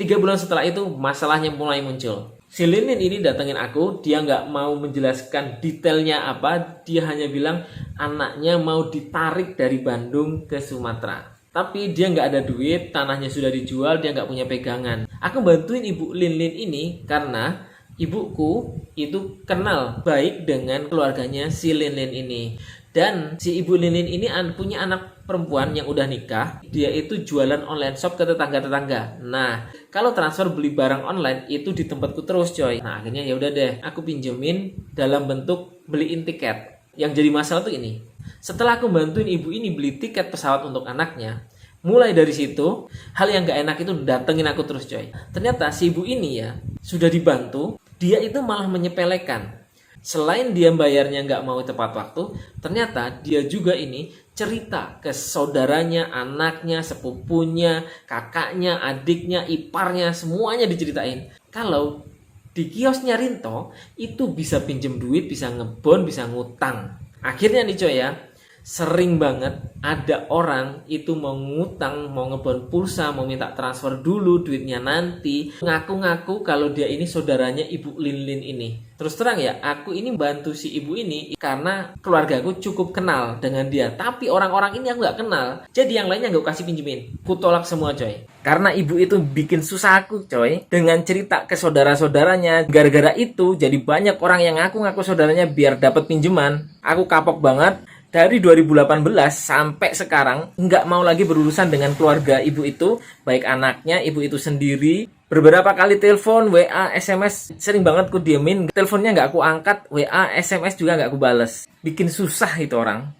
3 bulan setelah itu masalahnya mulai muncul. Si Lin ini datengin aku, dia nggak mau menjelaskan detailnya apa, dia hanya bilang anaknya mau ditarik dari Bandung ke Sumatera. Tapi dia nggak ada duit, tanahnya sudah dijual, dia nggak punya pegangan. Aku bantuin ibu Lin ini karena ibuku itu kenal baik dengan keluarganya si Lin ini. Dan si ibu Lin ini punya anak perempuan yang udah nikah. Dia itu jualan online shop ke tetangga-tetangga. Nah, kalau transfer beli barang online itu di tempatku terus, coy. Nah, akhirnya ya udah deh, aku pinjemin dalam bentuk beliin tiket. Yang jadi masalah tuh ini. Setelah aku bantuin ibu ini beli tiket pesawat untuk anaknya, mulai dari situ hal yang gak enak itu datengin aku terus, coy. Ternyata si ibu ini ya sudah dibantu, dia itu malah menyepelekan. Selain dia bayarnya nggak mau tepat waktu, ternyata dia juga ini cerita ke saudaranya, anaknya, sepupunya, kakaknya, adiknya, iparnya, semuanya diceritain. Kalau di kiosnya Rinto itu bisa pinjem duit, bisa ngebon, bisa ngutang. Akhirnya nih coy ya, sering banget ada orang itu mau ngutang, mau ngebon pulsa, mau minta transfer dulu, duitnya nanti. Ngaku-ngaku kalau dia ini saudaranya ibu Lin ini. Terus terang ya, aku ini bantu si ibu ini karena keluargaku cukup kenal dengan dia. Tapi orang-orang ini aku gak kenal. Jadi yang lainnya gak kasih pinjemin. Ku tolak semua coy. Karena ibu itu bikin susah aku coy. Dengan cerita ke saudara-saudaranya. Gara-gara itu jadi banyak orang yang ngaku-ngaku saudaranya biar dapat pinjaman. Aku kapok banget. Dari 2018 sampai sekarang nggak mau lagi berurusan dengan keluarga ibu itu, baik anaknya, ibu itu sendiri. Beberapa kali telepon, WA, SMS, sering banget ku diemin. Teleponnya nggak aku angkat, WA, SMS juga nggak aku bales. Bikin susah itu orang.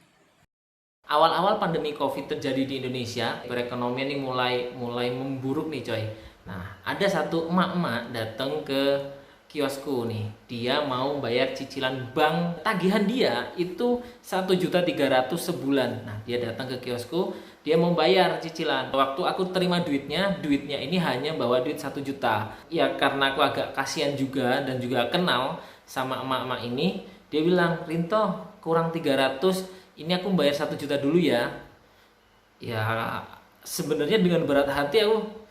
Awal-awal pandemi COVID terjadi di Indonesia, perekonomian ini mulai memburuk nih coy. Nah, ada satu emak-emak datang ke kiosku nih, dia mau bayar cicilan bank. Tagihan dia itu 1.300.000 sebulan. Nah, dia datang ke kiosku, dia mau bayar cicilan. Waktu aku terima duitnya ini hanya bawa duit 1 juta. Ya karena aku agak kasihan juga dan juga kenal sama emak-emak ini, dia bilang, "Rinto, kurang 300, ini aku bayar 1 juta dulu ya." Ya sebenarnya dengan berat hati aku,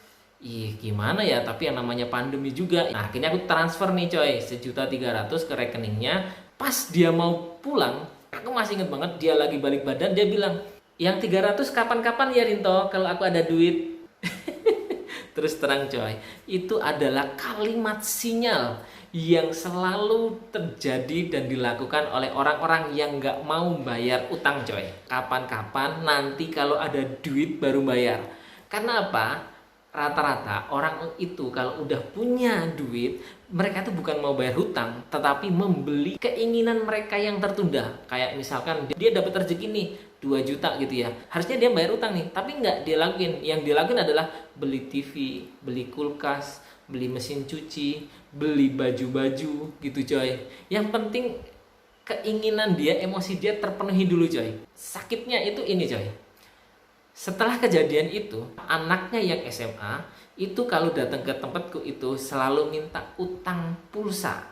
gimana ya, tapi yang namanya pandemi juga. Nah, akhirnya aku transfer nih coy 1.300.000 ke rekeningnya. Pas dia mau pulang, aku masih inget banget, dia lagi balik badan, dia bilang, "Yang 300 kapan-kapan ya Rinto, kalau aku ada duit." Terus terang coy, itu adalah kalimat sinyal yang selalu terjadi dan dilakukan oleh orang-orang yang nggak mau bayar utang coy. Kapan-kapan, nanti kalau ada duit baru bayar. Karena apa? Rata-rata orang itu kalau udah punya duit, mereka itu bukan mau bayar hutang, tetapi membeli keinginan mereka yang tertunda. Kayak misalkan dia dapat rezeki nih 2 juta gitu ya, harusnya dia bayar hutang nih, tapi nggak dia lakuin. Yang dia lakuin adalah beli TV, beli kulkas, beli mesin cuci, beli baju-baju gitu coy. Yang penting keinginan dia, emosi dia terpenuhi dulu coy. Sakitnya itu ini coy. Setelah kejadian itu, anaknya yang SMA itu kalau datang ke tempatku itu selalu minta utang pulsa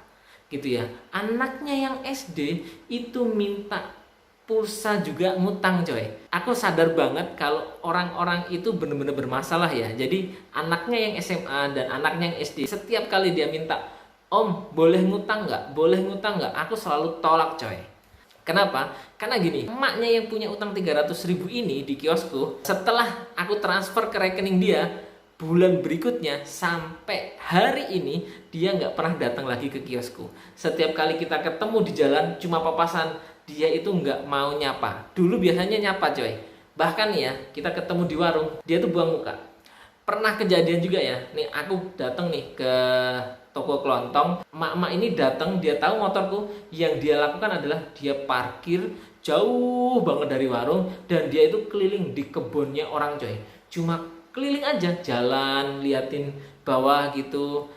gitu ya. Anaknya yang SD itu minta pulsa juga ngutang coy. Aku sadar banget kalau orang-orang itu benar-benar bermasalah ya. Jadi anaknya yang SMA dan anaknya yang SD, setiap kali dia minta, "Om, boleh ngutang nggak? Boleh ngutang nggak?" Aku selalu tolak coy. Kenapa? Karena gini, emaknya yang punya utang 300.000 ini di kiosku, setelah aku transfer ke rekening dia, bulan berikutnya sampai hari ini dia nggak pernah datang lagi ke kiosku. Setiap kali kita ketemu di jalan cuma papasan, dia itu nggak mau nyapa. Dulu biasanya nyapa coy. Bahkan ya, kita ketemu di warung, dia tuh buang muka. Pernah kejadian juga ya, nih aku datang nih ke toko kelontong, emak-emak ini datang, dia tahu motorku, yang dia lakukan adalah dia parkir jauh banget dari warung dan dia itu keliling di kebunnya orang coy. cuma keliling aja, jalan, liatin bawah gitu.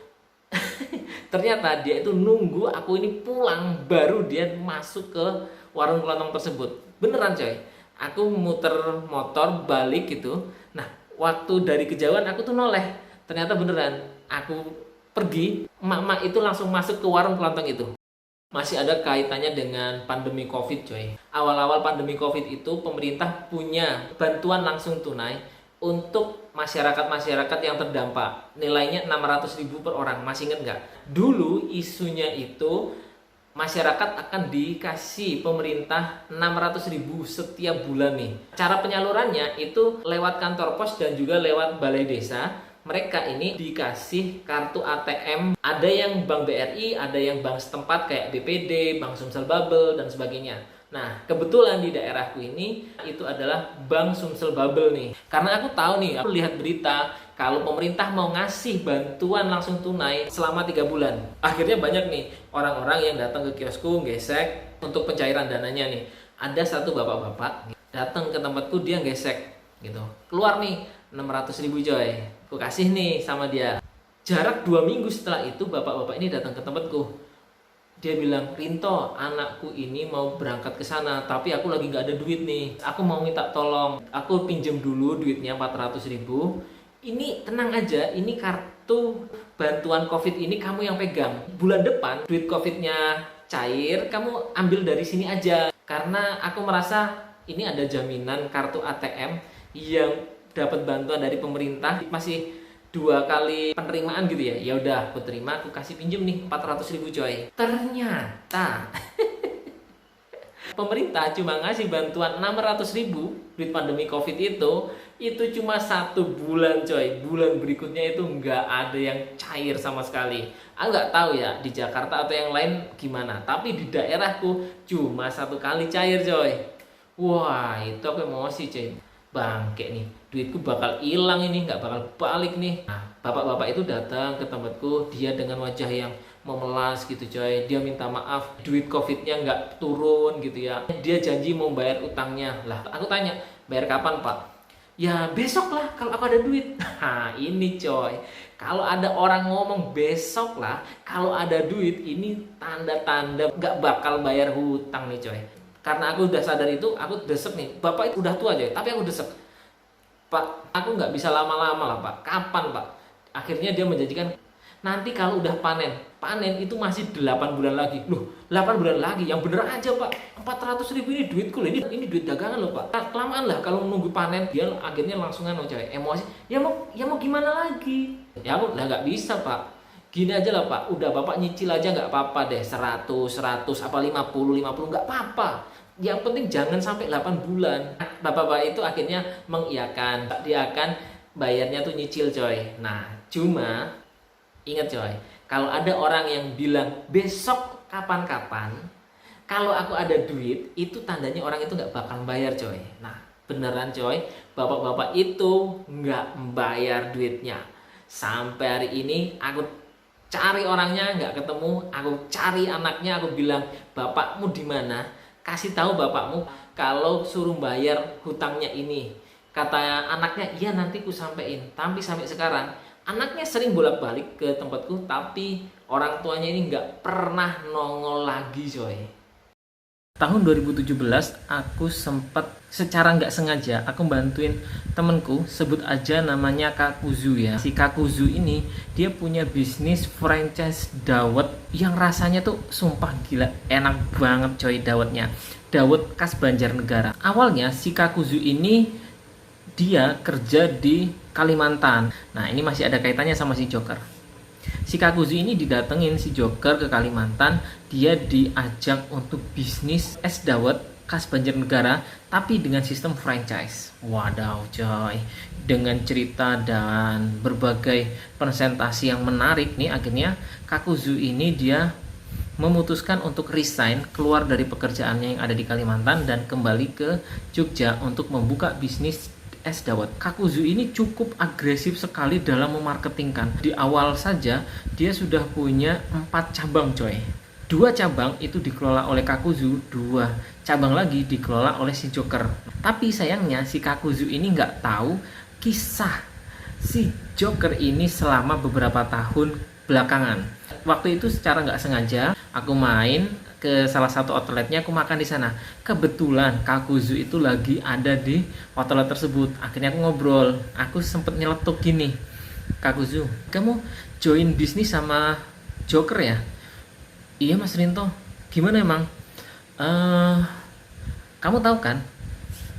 Ternyata dia itu nunggu aku ini pulang baru dia masuk ke warung kelontong tersebut. Beneran coy, aku muter motor balik gitu. Nah, waktu dari kejauhan aku tuh noleh, ternyata beneran aku pergi, emak-emak itu langsung masuk ke warung kelontong itu. Masih ada kaitannya dengan pandemi COVID coy. Awal-awal pandemi COVID itu pemerintah punya bantuan langsung tunai untuk masyarakat-masyarakat yang terdampak. Nilainya 600.000 per orang. Masih inget nggak? Dulu isunya itu masyarakat akan dikasih pemerintah 600.000 setiap bulan nih. Cara penyalurannya itu lewat kantor pos dan juga lewat balai desa. Mereka ini dikasih kartu ATM, ada yang Bank BRI, ada yang bank setempat kayak BPD, Bank Sumsel Babel, dan sebagainya. Nah, kebetulan di daerahku ini itu adalah Bank Sumsel Babel nih. Karena aku tahu nih, aku lihat berita kalau pemerintah mau ngasih bantuan langsung tunai selama 3 bulan. Akhirnya banyak nih orang-orang yang datang ke kiosku, gesek untuk pencairan dananya nih. Ada satu bapak-bapak datang ke tempatku, dia gesek gitu. Keluar nih 600.000 coy. Aku kasih nih sama dia. Jarak 2 minggu setelah itu bapak-bapak ini datang ke tempatku. Dia bilang, Rinto, anakku ini mau berangkat ke sana, tapi aku lagi nggak ada duit nih. Aku mau minta tolong. Aku pinjem dulu duitnya 400.000. Ini tenang aja, ini kartu bantuan COVID ini kamu yang pegang. Bulan depan duit COVID-nya cair, kamu ambil dari sini aja. Karena aku merasa ini ada jaminan kartu ATM yang dapat bantuan dari pemerintah masih 2 kali penerimaan gitu ya. Ya udah, aku terima, aku kasih pinjem nih 400.000 coy. Ternyata pemerintah cuma ngasih bantuan 600.000 duit pandemi COVID itu cuma 1 bulan coy. Bulan berikutnya itu nggak ada yang cair sama sekali. Aku nggak tahu ya di Jakarta atau yang lain gimana, tapi di daerahku cuma 1 kali cair coy. Wah, itu aku emosi coy. Bangke nih, duitku bakal hilang ini, nggak bakal balik nih. Nah, bapak-bapak itu datang ke tempatku, dia dengan wajah yang memelas gitu coy. Dia minta maaf, duit COVID-nya nggak turun gitu ya. Dia janji mau bayar utangnya. Lah, aku tanya, bayar kapan pak? Ya besok lah kalau aku ada duit. Nah ini coy, kalau ada orang ngomong besok lah kalau ada duit, ini tanda-tanda nggak bakal bayar hutang nih coy. Karena aku udah sadar itu, aku desek nih. Bapak itu udah tua aja, tapi aku desek. Pak, aku nggak bisa lama-lama lah pak. Kapan pak? Akhirnya dia menjanjikan, nanti kalau udah panen itu masih 8 bulan lagi. Loh, 8 bulan lagi? Yang bener aja pak. 400.000 ini duitku loh. Ini duit dagangan loh pak. Kelamaan lah kalau nunggu panen. Dia akhirnya langsungan coy, emosi. Ya mau gimana lagi? Ya aku lah nggak bisa pak. Gini aja lah pak, udah bapak nyicil aja nggak apa-apa deh, 100 apa 50 nggak apa-apa. Yang penting jangan sampai 8 bulan. Bapak-bapak itu akhirnya mengiyakan, dia akan bayarnya tuh nyicil coy. Nah cuma ingat coy, kalau ada orang yang bilang besok kapan-kapan, kalau aku ada duit, itu tandanya orang itu nggak bakal bayar coy. Nah beneran coy, bapak-bapak itu nggak membayar duitnya. Sampai hari ini aku cari orangnya nggak ketemu, aku cari anaknya, aku bilang bapakmu di mana? Kasih tahu bapakmu kalau suruh bayar hutangnya ini. Kata anaknya, iya nanti ku sampein. Tapi sampai sekarang anaknya sering bolak-balik ke tempatku, tapi orang tuanya ini nggak pernah nongol lagi coy. Tahun 2017 aku sempat secara nggak sengaja aku bantuin temenku, sebut aja namanya Kak Kuzu ya. Si Kak Kuzu ini dia punya bisnis franchise dawet yang rasanya tuh sumpah gila enak banget coy dawetnya. Dawet khas Banjarnegara. Awalnya si Kak Kuzu ini dia kerja di Kalimantan. Nah ini masih ada kaitannya sama si Joker. Si Kak Kuzu ini didatengin si Joker ke Kalimantan, dia diajak untuk bisnis es dawet khas Banjarnegara tapi dengan sistem franchise. Wadaw coy, dengan cerita dan berbagai presentasi yang menarik nih, akhirnya Kak Kuzu ini dia memutuskan untuk resign, keluar dari pekerjaannya yang ada di Kalimantan dan kembali ke Jogja untuk membuka bisnis es dawet. Kak Kuzu ini cukup agresif sekali dalam memarketingkan. Di awal saja dia sudah punya 4 cabang coy. 2 cabang itu dikelola oleh Kak Kuzu, 2 cabang lagi dikelola oleh si Joker. Tapi sayangnya si Kak Kuzu ini nggak tahu kisah si Joker ini selama beberapa tahun belakangan. Waktu itu secara nggak sengaja aku main ke salah satu outletnya, aku makan di sana. Kebetulan Kakuzu itu lagi ada di outlet tersebut. Akhirnya aku ngobrol, aku sempet nyeletuk gini, Kakuzu, kamu join bisnis sama Joker ya? Iya Mas Rinto. Gimana emang? Kamu tahu kan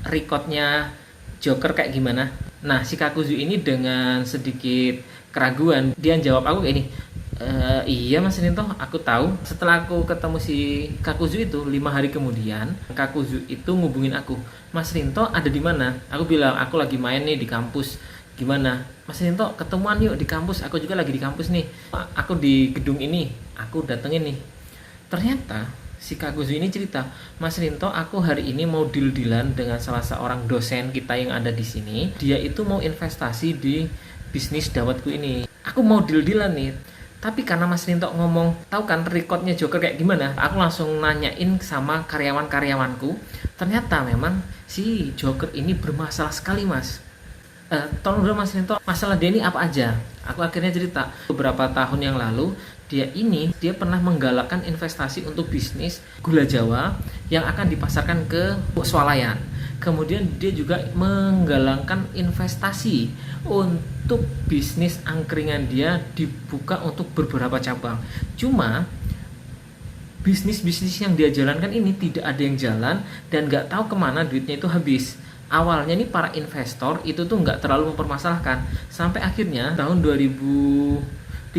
recordnya Joker kayak gimana? Nah, si Kakuzu ini dengan sedikit keraguan, dia jawab aku kayak ini, iya Mas Rinto, aku tahu. Setelah aku ketemu si Kakuzu itu, 5 hari kemudian, Kakuzu itu ngubungin aku, Mas Rinto ada di mana? Aku bilang, aku lagi main nih di kampus. Gimana? Mas Rinto, ketemuan yuk di kampus, aku juga lagi di kampus nih. Aku di gedung ini, aku datengin nih. Ternyata si Kakuzu ini cerita, Mas Rinto, aku hari ini mau deal-dealan dengan salah seorang dosen kita yang ada di sini. Dia itu mau investasi di bisnis dawatku ini. Aku mau deal-dealan nih. Tapi karena Mas Rinto ngomong, tahu kan recordnya Joker kayak gimana? Aku langsung nanyain sama karyawan-karyawanku. Ternyata memang si Joker ini bermasalah sekali, Mas. Tolong dulu Mas Rinto, masalah dia ini apa aja? Aku akhirnya cerita, beberapa tahun yang lalu dia pernah menggalakkan investasi untuk bisnis gula Jawa yang akan dipasarkan ke swalayan. Kemudian dia juga menggalakkan investasi untuk bisnis angkringan, dia dibuka untuk beberapa cabang. Cuma bisnis-bisnis yang dia jalankan ini tidak ada yang jalan dan nggak tahu kemana duitnya itu habis. Awalnya nih para investor itu tuh nggak terlalu mempermasalahkan, sampai akhirnya tahun 2013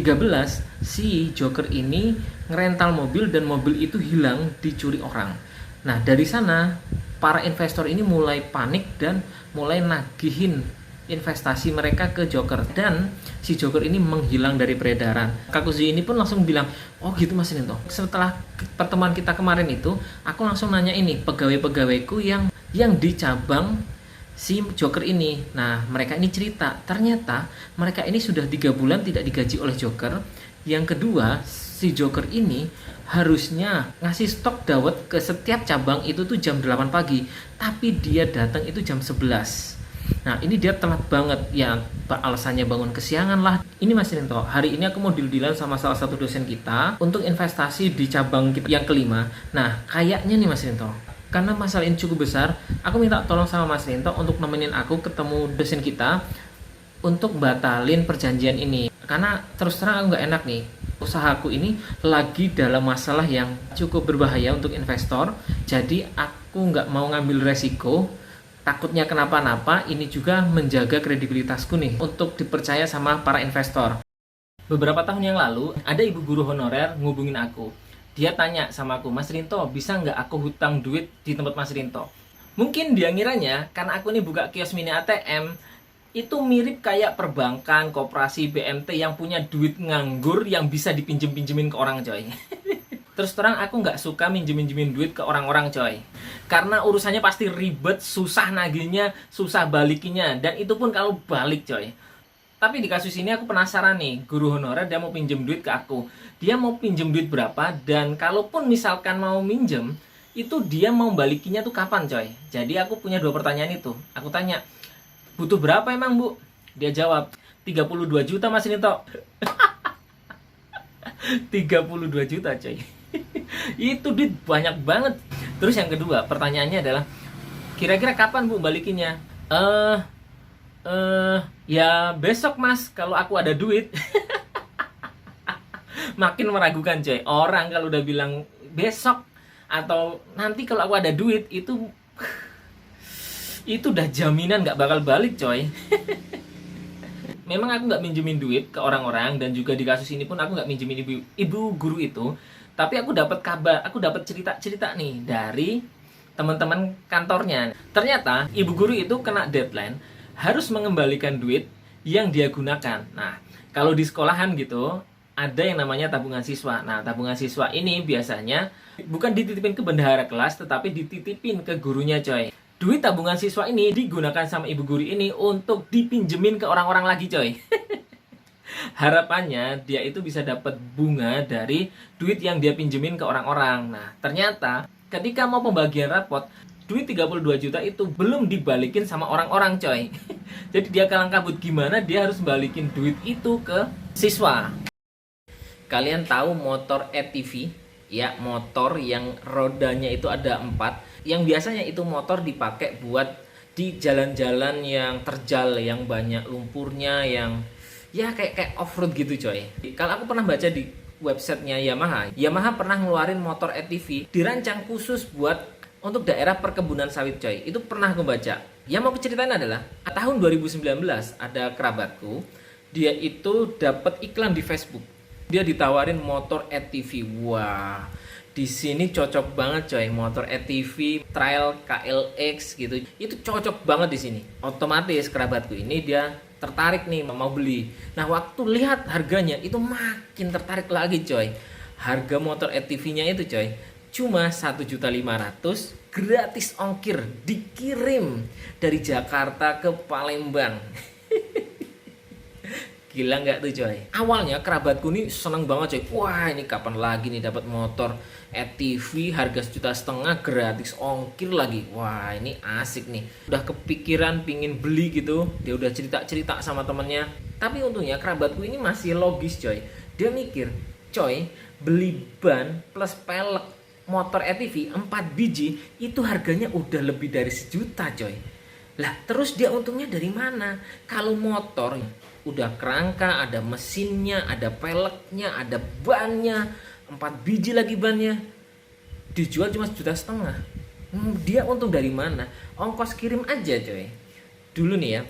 si Joker ini ngerental mobil dan mobil itu hilang, dicuri orang. Nah dari sana para investor ini mulai panik dan mulai nagihin investasi mereka ke Joker, dan si Joker ini menghilang dari peredaran. Kakuzu ini pun langsung bilang, oh gitu Mas Rinto. Setelah pertemuan kita kemarin itu, aku langsung nanya ini pegawai-pegawaiku yang di cabang si Joker ini. Nah mereka ini cerita, ternyata mereka ini sudah 3 bulan tidak digaji oleh Joker. Yang kedua, si Joker ini harusnya ngasih stok dawet ke setiap cabang itu tuh jam 8 pagi, tapi dia datang itu jam 11. Nah ini dia telat banget ya, alasannya bangun kesiangan lah. Ini Mas Rinto, hari ini aku mau deal-dealan sama salah satu dosen kita untuk investasi di cabang kita yang kelima. Nah kayaknya nih Mas Rinto, karena masalah ini cukup besar, aku minta tolong sama Mas Rinto untuk nemenin aku ketemu dosen kita untuk batalin perjanjian ini. Karena terus terang aku nggak enak nih, usahaku ini lagi dalam masalah yang cukup berbahaya untuk investor. Jadi aku nggak mau ngambil resiko, takutnya kenapa-napa. Ini juga menjaga kredibilitasku nih untuk dipercaya sama para investor. Beberapa tahun yang lalu ada ibu guru honorer ngubungin aku. Dia tanya sama aku, Mas Rinto, bisa nggak aku hutang duit di tempat Mas Rinto? Mungkin dia ngiranya karena aku ini buka kios mini ATM, itu mirip kayak perbankan, koperasi, BMT yang punya duit nganggur yang bisa dipinjem-pinjemin ke orang, coy. Terus terang aku nggak suka minjemin duit ke orang-orang, coy. Karena urusannya pasti ribet, susah nagihnya, susah balikinya, dan itu pun kalau balik, coy. Tapi di kasus ini aku penasaran nih, guru honorer dia mau pinjem duit ke aku. Dia mau pinjem duit berapa, dan kalaupun misalkan mau minjem, itu dia mau balikinya tuh kapan, coy. Jadi aku punya 2 pertanyaan itu. Aku tanya, butuh berapa emang Bu? Dia jawab, 32 juta Mas Rinto. 32 juta, coy. Itu duit banyak banget. Terus yang kedua, pertanyaannya adalah, kira-kira kapan Bu balikinya? Ya besok Mas, kalau aku ada duit. Makin meragukan, coy. Orang kalau udah bilang besok atau nanti kalau aku ada duit, itu udah jaminan gak bakal balik, coy. Memang aku gak minjemin duit ke orang-orang, dan juga di kasus ini pun aku gak minjemin ibu guru itu. Tapi aku dapat kabar, aku dapat cerita-cerita nih dari teman-teman kantornya. Ternyata ibu guru itu kena deadline, harus mengembalikan duit yang dia gunakan. Nah, kalau di sekolahan gitu, ada yang namanya tabungan siswa. Nah, tabungan siswa ini biasanya bukan dititipin ke bendahara kelas, tetapi dititipin ke gurunya, coy. Duit tabungan siswa ini digunakan sama ibu guru ini untuk dipinjemin ke orang-orang lagi, coy. Harapannya dia itu bisa dapat bunga dari duit yang dia pinjemin ke orang-orang. Nah, ternyata ketika mau pembagian rapot, duit 32 juta itu belum dibalikin sama orang-orang coy. Jadi dia kalang kabut gimana dia harus balikin duit itu ke siswa. Kalian tahu motor ATV? Ya, motor yang rodanya itu ada 4, yang biasanya itu motor dipakai buat di jalan-jalan yang terjal, yang banyak lumpurnya, yang ya kayak off-road gitu coy. Kalau aku pernah baca di websitenya Yamaha pernah ngeluarin motor ATV dirancang khusus buat untuk daerah perkebunan sawit coy. Itu pernah aku baca. Yang mau ceritain adalah tahun 2019 ada kerabatku, dia itu dapat iklan di Facebook. Dia ditawarin motor ATV. Wah, di sini cocok banget coy, motor ATV Trail KLX gitu. Itu cocok banget di sini. Otomatis kerabatku ini dia tertarik nih mau beli. Nah, waktu lihat harganya itu makin tertarik lagi coy. Harga motor ATV-nya itu coy cuma 1.500.000 gratis ongkir, dikirim dari Jakarta ke Palembang. Gila nggak tuh coy? Awalnya kerabatku nih seneng banget coy. Wah, ini kapan lagi nih dapat motor ATV harga 1,5 juta gratis ongkir lagi. Wah, ini asik nih. Udah kepikiran pingin beli gitu. Dia udah cerita-cerita sama temennya. Tapi untungnya kerabatku ini masih logis coy. Dia mikir, coy, beli ban plus pelek motor ATV 4 biji itu harganya udah lebih dari 1 juta coy. Lah, terus dia untungnya dari mana? Kalau motor udah kerangka, ada mesinnya, ada peleknya, ada bannya, 4 biji lagi bannya, dijual cuma 1,5 juta. Dia untung dari mana? Ongkos kirim aja coy. Dulu nih ya,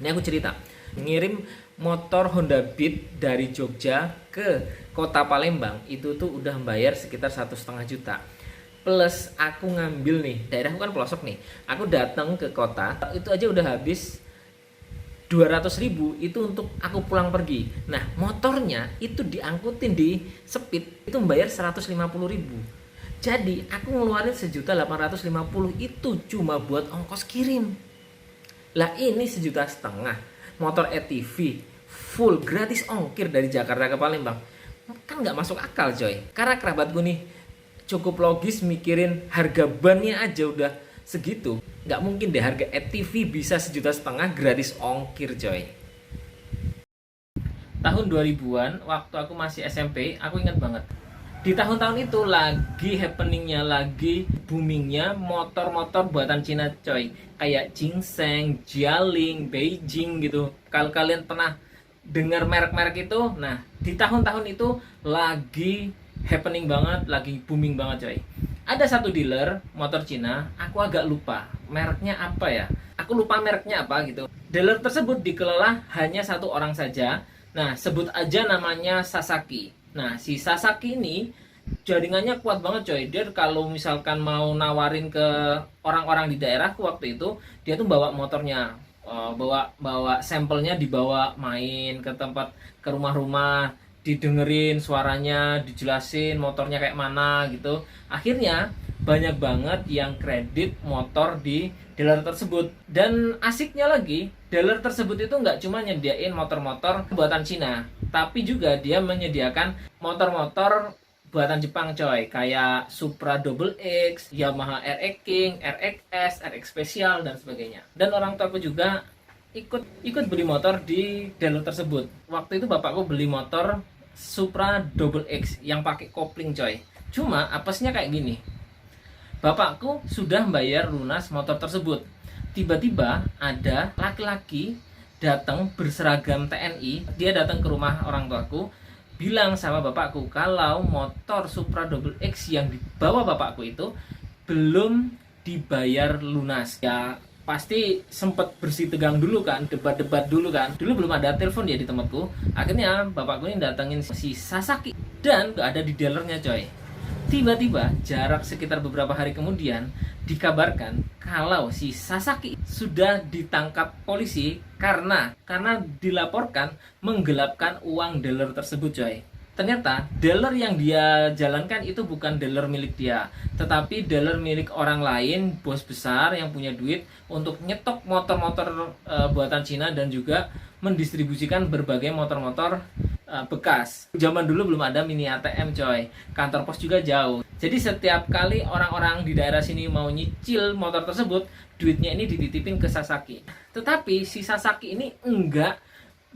ini aku cerita, ngirim motor Honda Beat dari Jogja ke kota Palembang itu tuh udah bayar sekitar 1,5 juta. Plus aku ngambil nih, daerahku kan pelosok nih, aku datang ke kota itu aja udah habis 200.000 itu untuk aku pulang pergi. Nah, motornya itu diangkutin di Speed itu membayar 150.000. Jadi aku ngeluarin 1.850.000 itu cuma buat ongkos kirim. Lah, ini 1,5 juta motor ATV full gratis ongkir dari Jakarta ke Palembang. Kan nggak masuk akal coy. Karena kerabatku nih cukup logis mikirin harga bannya aja udah segitu. Nggak mungkin deh harga ATV bisa 1,5 juta gratis ongkir coy. Tahun 2000-an waktu aku masih SMP, aku ingat banget. Di tahun-tahun itu lagi happeningnya, lagi boomingnya motor-motor buatan Cina coy. Kayak Jingseng, Jialing, Beijing gitu. Kalau kalian pernah dengar merek-merek itu, nah di tahun-tahun itu lagi happening banget, lagi booming banget coy. Ada satu dealer motor Cina, aku agak lupa mereknya apa ya. Aku lupa mereknya apa gitu. Dealer tersebut dikelola hanya satu orang saja. Nah, sebut aja namanya Sasaki. Nah, si Sasaki ini jaringannya kuat banget coy. Dia kalau misalkan mau nawarin ke orang-orang di daerahku waktu itu, dia tuh bawa motornya, bawa sampelnya, dibawa main ke tempat, ke rumah-rumah, didengerin suaranya, dijelasin motornya kayak mana gitu. Akhirnya banyak banget yang kredit motor di dealer tersebut. Dan asiknya lagi, dealer tersebut itu nggak cuma nyediain motor-motor buatan Cina, tapi juga dia menyediakan motor-motor buatan Jepang coy, kayak Supra Double X, Yamaha RX King, RXS, RX Special dan sebagainya. Dan orang tuaku juga ikut beli motor di dealer tersebut. Waktu itu bapakku beli motor Supra Double X yang pakai kopling coy. Cuma apesnya kayak gini. Bapakku sudah bayar lunas motor tersebut. Tiba-tiba ada laki-laki datang berseragam TNI. Dia datang ke rumah orang tuaku, bilang sama bapakku kalau motor Supra Double X yang dibawa bapakku itu belum dibayar lunas. Ya pasti sempet bersih tegang dulu kan, debat-debat dulu kan. Dulu belum ada telepon ya di tempatku. Akhirnya bapakku ini datengin si Sasaki dan gak ada di dealernya coy. Tiba-tiba jarak sekitar beberapa hari kemudian dikabarkan kalau si Sasaki sudah ditangkap polisi karena dilaporkan menggelapkan uang dealer tersebut coy. Ternyata dealer yang dia jalankan itu bukan dealer milik dia, tetapi dealer milik orang lain, bos besar yang punya duit untuk nyetok motor-motor buatan Cina dan juga mendistribusikan berbagai motor-motor bekas. Zaman dulu belum ada mini ATM coy, kantor pos juga jauh. Jadi setiap kali orang-orang di daerah sini mau nyicil motor tersebut, duitnya ini dititipin ke Sasaki. Tetapi si Sasaki ini enggak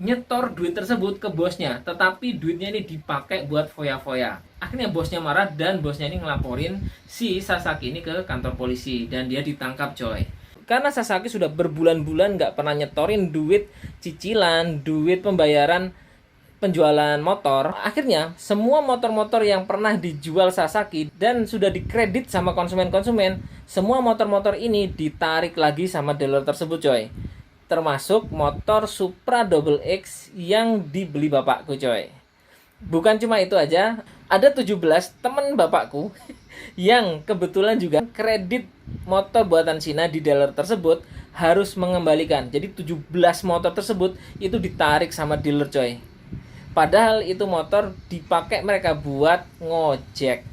nyetor duit tersebut ke bosnya, tetapi duitnya ini dipakai buat foya-foya. Akhirnya bosnya marah dan bosnya ini ngelaporin si Sasaki ini ke kantor polisi dan dia ditangkap coy. Karena Sasaki sudah berbulan-bulan nggak pernah nyetorin duit cicilan, duit pembayaran penjualan motor. Akhirnya semua motor-motor yang pernah dijual Sasaki dan sudah dikredit sama konsumen-konsumen, semua motor-motor ini ditarik lagi sama dealer tersebut coy. Termasuk motor Supra Double X yang dibeli bapakku coy. Bukan cuma itu aja, ada 17 temen bapakku yang kebetulan juga kredit motor buatan Cina di dealer tersebut harus mengembalikan. Jadi 17 motor tersebut itu ditarik sama dealer coy. Padahal itu motor dipakai mereka buat ngojek.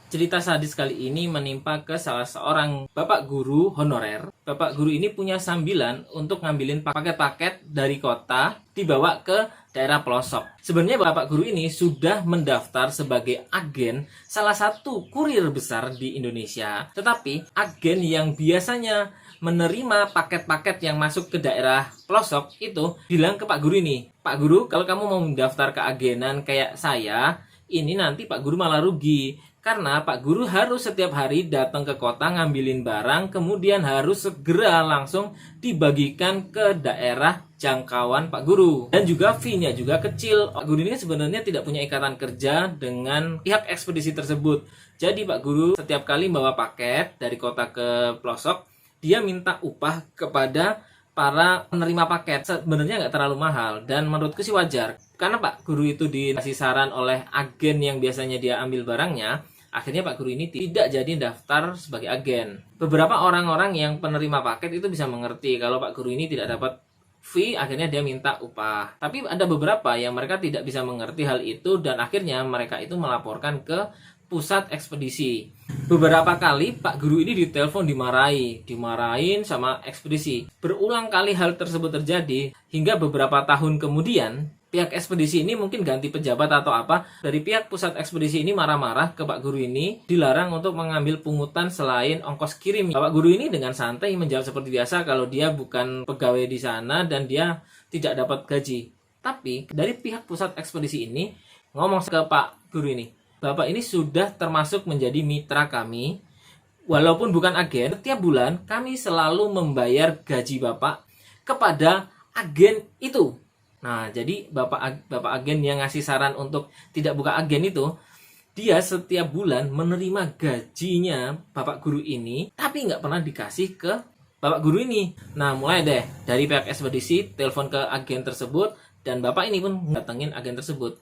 Cerita sadis kali ini menimpa ke salah seorang bapak guru honorer. Bapak guru ini punya sambilan untuk ngambilin paket-paket dari kota dibawa ke daerah pelosok. Sebenarnya bapak guru ini sudah mendaftar sebagai agen salah satu kurir besar di Indonesia. Tetapi agen yang biasanya menerima paket-paket yang masuk ke daerah pelosok itu bilang ke Pak Guru ini, Pak Guru, kalau kamu mau mendaftar ke agenan kayak saya, ini nanti Pak Guru malah rugi. Karena Pak Guru harus setiap hari datang ke kota ngambilin barang, kemudian harus segera langsung dibagikan ke daerah jangkauan Pak Guru. Dan juga fee-nya juga kecil. Pak Guru ini sebenarnya tidak punya ikatan kerja dengan pihak ekspedisi tersebut. Jadi Pak Guru setiap kali bawa paket dari kota ke pelosok, dia minta upah kepada para penerima paket. Sebenarnya nggak terlalu mahal dan menurutku sih wajar. Karena Pak Guru itu dikasih saran oleh agen yang biasanya dia ambil barangnya, akhirnya Pak Guru ini tidak jadi daftar sebagai agen. Beberapa orang-orang yang penerima paket itu bisa mengerti kalau Pak Guru ini tidak dapat fee, akhirnya dia minta upah. Tapi ada beberapa yang mereka tidak bisa mengerti hal itu dan akhirnya mereka itu melaporkan ke pusat ekspedisi. Beberapa kali Pak Guru ini ditelepon dimarahin sama ekspedisi. Berulang kali hal tersebut terjadi hingga beberapa tahun kemudian pihak ekspedisi ini mungkin ganti pejabat atau apa. Dari pihak pusat ekspedisi ini marah-marah ke Pak Guru ini, dilarang untuk mengambil pungutan selain ongkos kirim. Pak Guru ini dengan santai menjawab seperti biasa kalau dia bukan pegawai di sana dan dia tidak dapat gaji. Tapi dari pihak pusat ekspedisi ini ngomong ke Pak Guru ini, Bapak ini sudah termasuk menjadi mitra kami. Walaupun bukan agen, setiap bulan kami selalu membayar gaji Bapak kepada agen itu. Nah, jadi Bapak agen yang ngasih saran untuk tidak buka agen itu, dia setiap bulan menerima gajinya Bapak Guru ini, tapi nggak pernah dikasih ke Bapak Guru ini. Nah, mulai deh dari pihak ekspedisi telepon ke agen tersebut, dan Bapak ini pun datengin agen tersebut.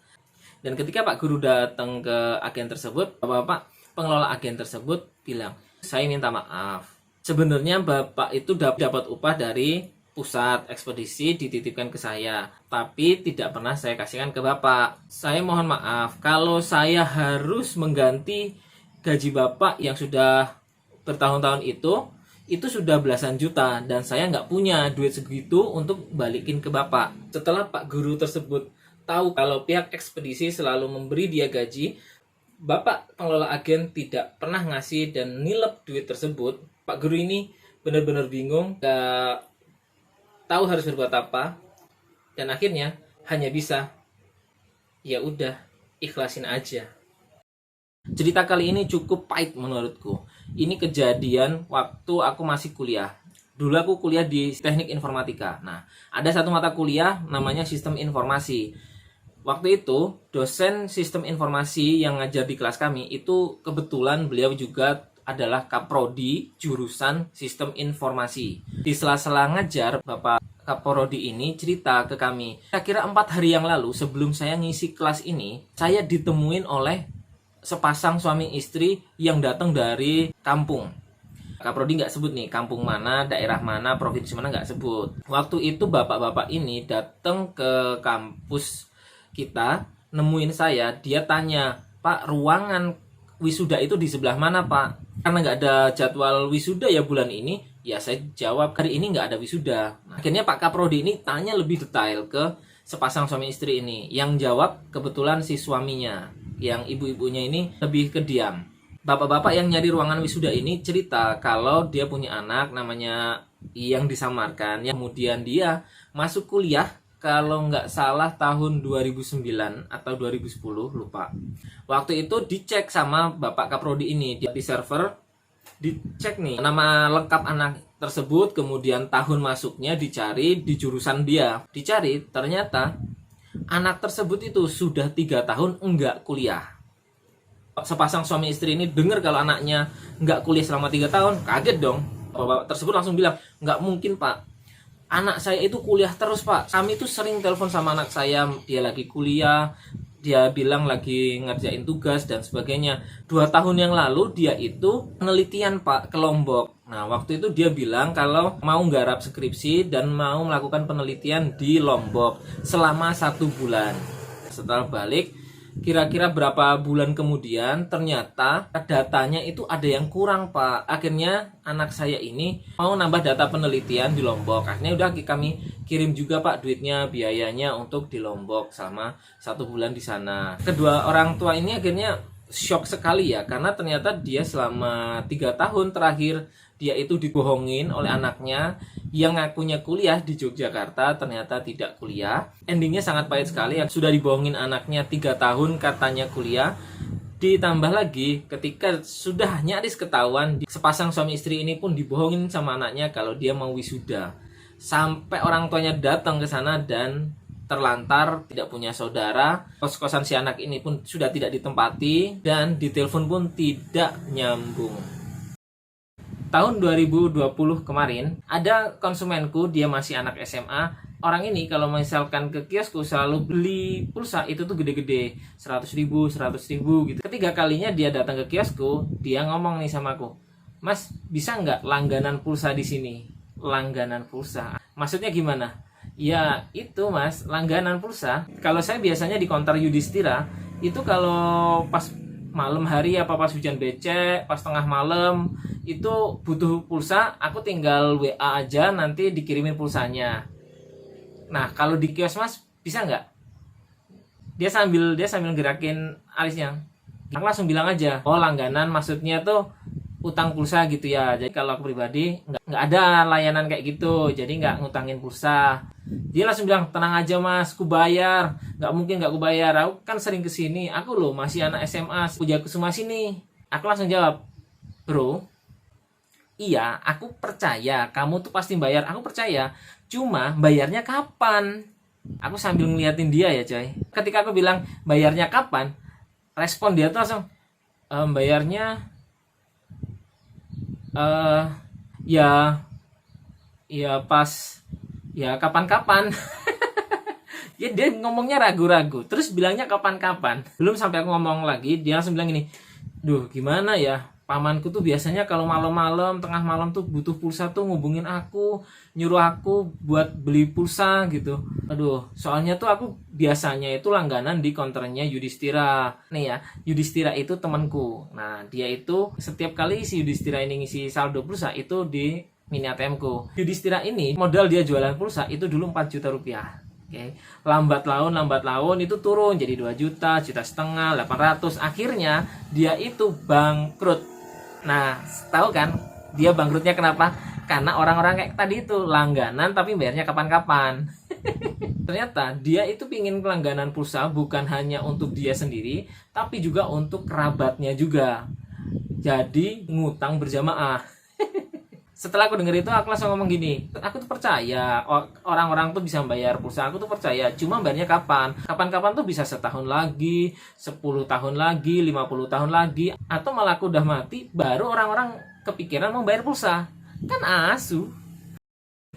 Dan ketika Pak Guru datang ke agen tersebut, Bapak pengelola agen tersebut bilang, saya minta maaf. Sebenarnya Bapak itu dapat upah dari pusat ekspedisi dititipkan ke saya, tapi tidak pernah saya kasihkan ke Bapak. Saya mohon maaf kalau saya harus mengganti gaji Bapak yang sudah bertahun-tahun itu sudah belasan juta dan saya nggak punya duit segitu untuk balikin ke Bapak. Setelah Pak Guru tersebut tahu kalau pihak ekspedisi selalu memberi dia gaji, Bapak pengelola agen tidak pernah ngasih dan nilep duit tersebut. Pak Guru ini benar-benar bingung, gak tahu harus berbuat apa, dan akhirnya hanya bisa ya udah ikhlasin aja. Cerita kali ini cukup pahit menurutku. Ini kejadian waktu aku masih kuliah. Dulu aku kuliah di teknik informatika. Nah, ada satu mata kuliah namanya sistem informasi. Waktu itu, dosen sistem informasi yang ngajar di kelas kami itu kebetulan beliau juga adalah kaprodi jurusan sistem informasi. Di sela-sela ngajar, Bapak kaprodi ini cerita ke kami. Kira-kira 4 hari yang lalu sebelum saya ngisi kelas ini, saya ditemuin oleh sepasang suami istri yang datang dari kampung. Kaprodi nggak sebut nih kampung mana, daerah mana, provinsi mana nggak sebut. Waktu itu bapak-bapak ini datang ke kampus kita, nemuin saya, dia tanya, Pak, ruangan wisuda itu di sebelah mana, Pak? Karena nggak ada jadwal wisuda ya bulan ini, ya saya jawab hari ini nggak ada wisuda. Akhirnya Pak Kaprodi ini tanya lebih detail ke sepasang suami istri ini. Yang jawab kebetulan si suaminya, yang ibu-ibunya ini lebih ke diam. Bapak-bapak yang nyari ruangan wisuda ini cerita kalau dia punya anak namanya yang disamarkan, yang kemudian dia masuk kuliah kalau nggak salah tahun 2009 atau 2010, lupa. Waktu itu dicek sama Bapak Kaprodi ini di server, dicek nih nama lengkap anak tersebut, kemudian tahun masuknya dicari di jurusan dia. Dicari, ternyata anak tersebut itu sudah 3 tahun enggak kuliah. Sepasang suami istri ini dengar kalau anaknya nggak kuliah selama 3 tahun, kaget dong. Bapak tersebut langsung bilang, nggak mungkin pak, anak saya itu kuliah terus pak. Kami itu sering telepon sama anak saya, dia lagi kuliah, dia bilang lagi ngerjain tugas dan sebagainya. 2 tahun yang lalu dia itu penelitian pak ke Lombok. Nah waktu itu dia bilang kalau mau nggarap skripsi dan mau melakukan penelitian di Lombok selama 1 bulan. Setelah balik, kira-kira berapa bulan kemudian ternyata datanya itu ada yang kurang pak. Akhirnya anak saya ini mau nambah data penelitian di Lombok. Akhirnya udah kami kirim juga pak duitnya, biayanya untuk di Lombok selama 1 bulan di sana. Kedua orang tua ini akhirnya shock sekali ya, karena ternyata dia selama 3 tahun terakhir dia itu dibohongin oleh anaknya yang ngakunya kuliah di Yogyakarta, ternyata tidak kuliah. Endingnya sangat pahit sekali, yang sudah dibohongin anaknya 3 tahun katanya kuliah. Ditambah lagi ketika sudah nyaris ketahuan, sepasang suami istri ini pun dibohongin sama anaknya kalau dia mau wisuda. Sampai orang tuanya datang ke sana dan terlantar, tidak punya saudara. Kos-kosan si anak ini pun sudah tidak ditempati dan ditelepon pun tidak nyambung. Tahun 2020 kemarin, ada konsumenku, dia masih anak SMA. Orang ini kalau misalkan ke kiosku selalu beli pulsa itu tuh gede-gede, 100.000, 100.000 gitu. Ketiga kalinya dia datang ke kiosku, dia ngomong nih sama aku, "Mas, bisa nggak langganan pulsa di sini?" Langganan pulsa. Maksudnya gimana? Ya itu mas, langganan pulsa. Kalau saya biasanya di counter Yudhistira, itu kalau pas malam hari apa pas hujan becek, pas tengah malam itu butuh pulsa, aku tinggal WA aja, nanti dikirimin pulsanya. Nah kalau di kios mas bisa nggak? Dia sambil gerakin alisnya. Aku langsung bilang aja, oh langganan maksudnya tuh utang pulsa gitu ya. Jadi kalau aku pribadi nggak ada layanan kayak gitu, jadi nggak ngutangin pulsa. Dia langsung bilang, tenang aja mas, ku bayar. Nggak mungkin nggak ku bayar, aku kan sering kesini, aku loh masih anak SMA Pujakusuma sini. Aku langsung jawab, bro, iya aku percaya kamu tuh pasti bayar, aku percaya, cuma bayarnya kapan? Aku sambil ngeliatin dia ya coy. Ketika aku bilang bayarnya kapan, respon dia tuh langsung, bayarnya ya pas ya kapan-kapan. Ya dia ngomongnya ragu-ragu, terus bilangnya kapan-kapan. Belum sampai aku ngomong lagi, dia langsung bilang gini, duh gimana ya, pamanku tuh biasanya kalau malam-malam, tengah malam tuh butuh pulsa tuh ngubungin aku, nyuruh aku buat beli pulsa gitu. Aduh, soalnya tuh aku biasanya itu langganan di konternya Yudhistira. Nih ya, Yudhistira itu temanku. Nah, dia itu setiap kali si Yudhistira ini ngisi saldo pulsa itu di mini ATM ku. Yudhistira ini modal dia jualan pulsa itu dulu 4 juta rupiah. Oke. Lambat laun itu turun jadi 2 juta, juta setengah, 800. Akhirnya dia itu bangkrut. Nah, tahu kan dia bangkrutnya kenapa? Karena orang-orang kayak tadi itu langganan tapi bayarnya kapan-kapan. Ternyata dia itu pingin langganan pulsa bukan hanya untuk dia sendiri, tapi juga untuk kerabatnya juga. Jadi ngutang berjamaah. Setelah aku denger itu aku langsung ngomong gini, aku tuh percaya orang-orang tuh bisa bayar pulsa, aku tuh percaya, cuma bayarnya kapan? Kapan-kapan tuh bisa setahun lagi, 10 tahun lagi, 50 tahun lagi, atau malah aku udah mati baru orang-orang kepikiran mau bayar pulsa. Kan asu.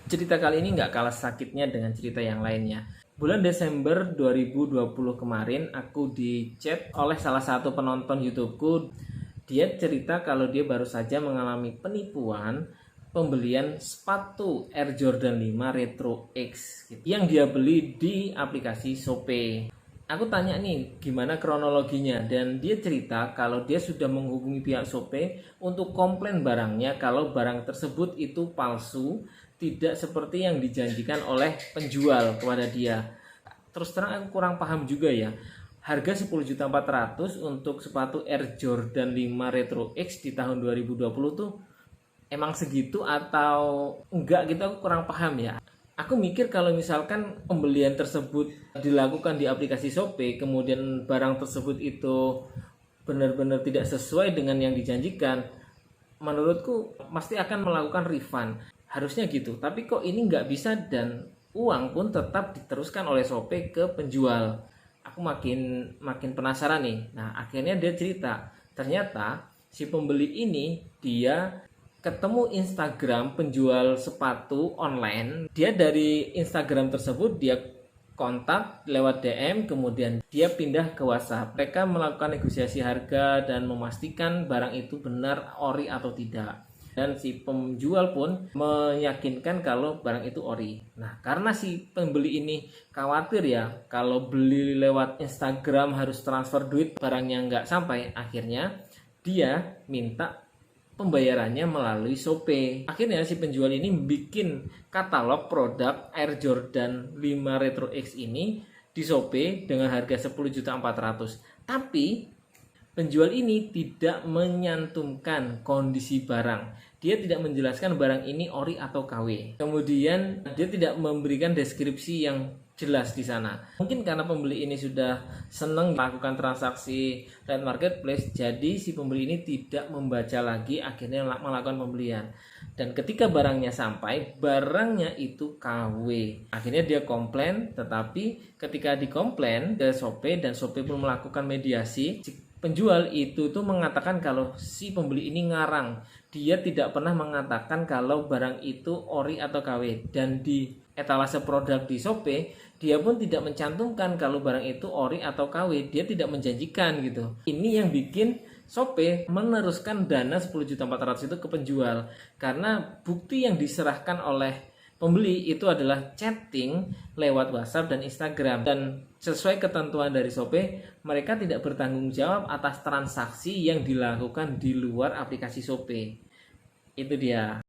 Cerita kali ini nggak kalah sakitnya dengan cerita yang lainnya. Bulan Desember 2020 kemarin aku di-chat oleh salah satu penonton YouTubeku. Dia cerita kalau dia baru saja mengalami penipuan pembelian sepatu Air Jordan 5 Retro X yang dia beli di aplikasi Shopee. Aku tanya nih gimana kronologinya, dan dia cerita kalau dia sudah menghubungi pihak Shopee untuk komplain barangnya kalau barang tersebut itu palsu, tidak seperti yang dijanjikan oleh penjual kepada dia. terus terang aku kurang paham juga ya. Harga 10.400.000 untuk sepatu Air Jordan 5 Retro X di tahun 2020 tuh emang segitu atau enggak gitu, aku kurang paham ya. Aku mikir kalau misalkan pembelian tersebut dilakukan di aplikasi Shopee, kemudian barang tersebut itu benar-benar tidak sesuai dengan yang dijanjikan, menurutku pasti akan melakukan refund. Harusnya gitu. Tapi kok ini nggak bisa dan uang pun tetap diteruskan oleh Shopee ke penjual. Aku makin penasaran nih. Nah, akhirnya dia cerita, ternyata si pembeli ini dia ketemu Instagram penjual sepatu online. Dia dari Instagram tersebut dia kontak lewat DM, kemudian dia pindah ke WhatsApp. Mereka melakukan negosiasi harga dan memastikan barang itu benar ori atau tidak. Dan si penjual pun meyakinkan kalau barang itu ori. Nah, karena si pembeli ini khawatir ya, kalau beli lewat Instagram harus transfer duit, barangnya nggak sampai, akhirnya dia minta pembayarannya melalui Shopee. Akhirnya si penjual ini bikin katalog produk Air Jordan 5 Retro X ini di Shopee dengan harga 10.400.000. Tapi penjual ini tidak menyantumkan kondisi barang. Dia tidak menjelaskan barang ini ori atau KW. Kemudian dia tidak memberikan deskripsi yang jelas di sana. Mungkin karena pembeli ini sudah senang melakukan transaksi lewat marketplace, jadi si pembeli ini tidak membaca lagi, akhirnya melakukan pembelian. Dan ketika barangnya sampai, barangnya itu KW. Akhirnya dia komplain, tetapi ketika dikomplain ke Shopee dan Shopee pun melakukan mediasi, si penjual itu tuh mengatakan kalau si pembeli ini ngarang. Dia tidak pernah mengatakan kalau barang itu ori atau KW. Dan di etalase produk di Shopee, dia pun tidak mencantumkan kalau barang itu ori atau KW. Dia tidak menjanjikan gitu. Ini yang bikin Shopee meneruskan dana 10.400.000 itu ke penjual. Karena bukti yang diserahkan oleh pembeli itu adalah chatting lewat WhatsApp dan Instagram. Dan sesuai ketentuan dari Shopee, mereka tidak bertanggung jawab atas transaksi yang dilakukan di luar aplikasi Shopee. Itu dia.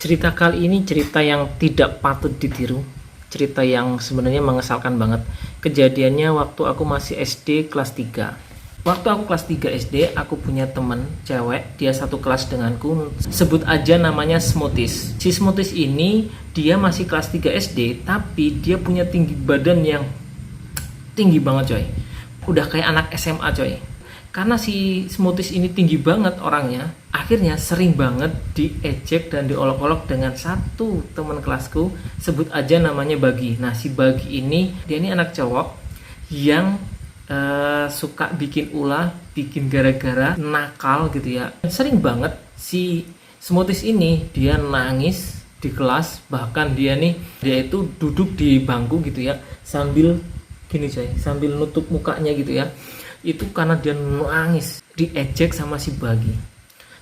Cerita kali ini cerita yang tidak patut ditiru. Cerita yang sebenarnya mengesalkan banget. Kejadiannya waktu aku masih SD kelas 3. Waktu aku kelas 3 SD, aku punya temen cewek, dia satu kelas denganku, sebut aja namanya Smoothies. Si Smoothies ini, dia masih kelas 3 SD, tapi dia punya tinggi badan yang tinggi banget coy. Udah kayak anak SMA coy. Karena si Smoothies ini tinggi banget orangnya, akhirnya sering banget diejek dan diolok-olok dengan satu teman kelasku, sebut aja namanya Bagi. Nah, si Bagi ini, dia ini anak cowok yang suka bikin ulah, bikin gara-gara, nakal gitu ya. Sering banget si Smoothies ini dia nangis di kelas, bahkan dia itu duduk di bangku gitu ya, sambil gini coy, sambil nutup mukanya gitu ya. Itu karena dia nangis, diejek sama si Bagi.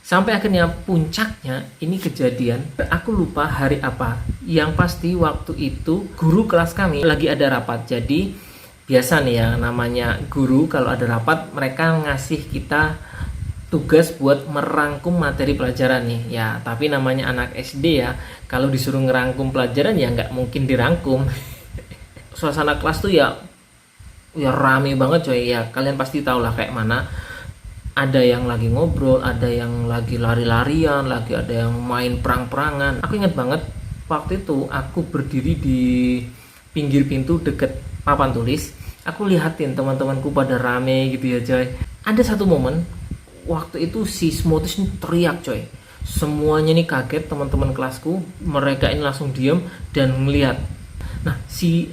Sampai akhirnya puncaknya ini kejadian, aku lupa hari apa. Yang pasti waktu itu guru kelas kami lagi ada rapat. Jadi biasa nih ya, namanya guru kalau ada rapat mereka ngasih kita tugas buat merangkum materi pelajaran nih ya. Tapi namanya anak SD ya, kalau disuruh ngerangkum pelajaran ya nggak mungkin dirangkum. Suasana kelas tuh ya rame banget coy ya, kalian pasti tahu lah kayak mana. Ada yang lagi ngobrol, ada yang lagi lari-larian, lagi ada yang main perang-perangan. Aku ingat banget waktu itu aku berdiri di pinggir pintu deket papan tulis. Aku lihatin teman-temanku pada rame gitu ya coy. Ada satu momen waktu itu si Smoothies ini teriak coy. Semuanya nih kaget, teman-teman kelasku. Mereka ini langsung diam dan ngeliat. Nah si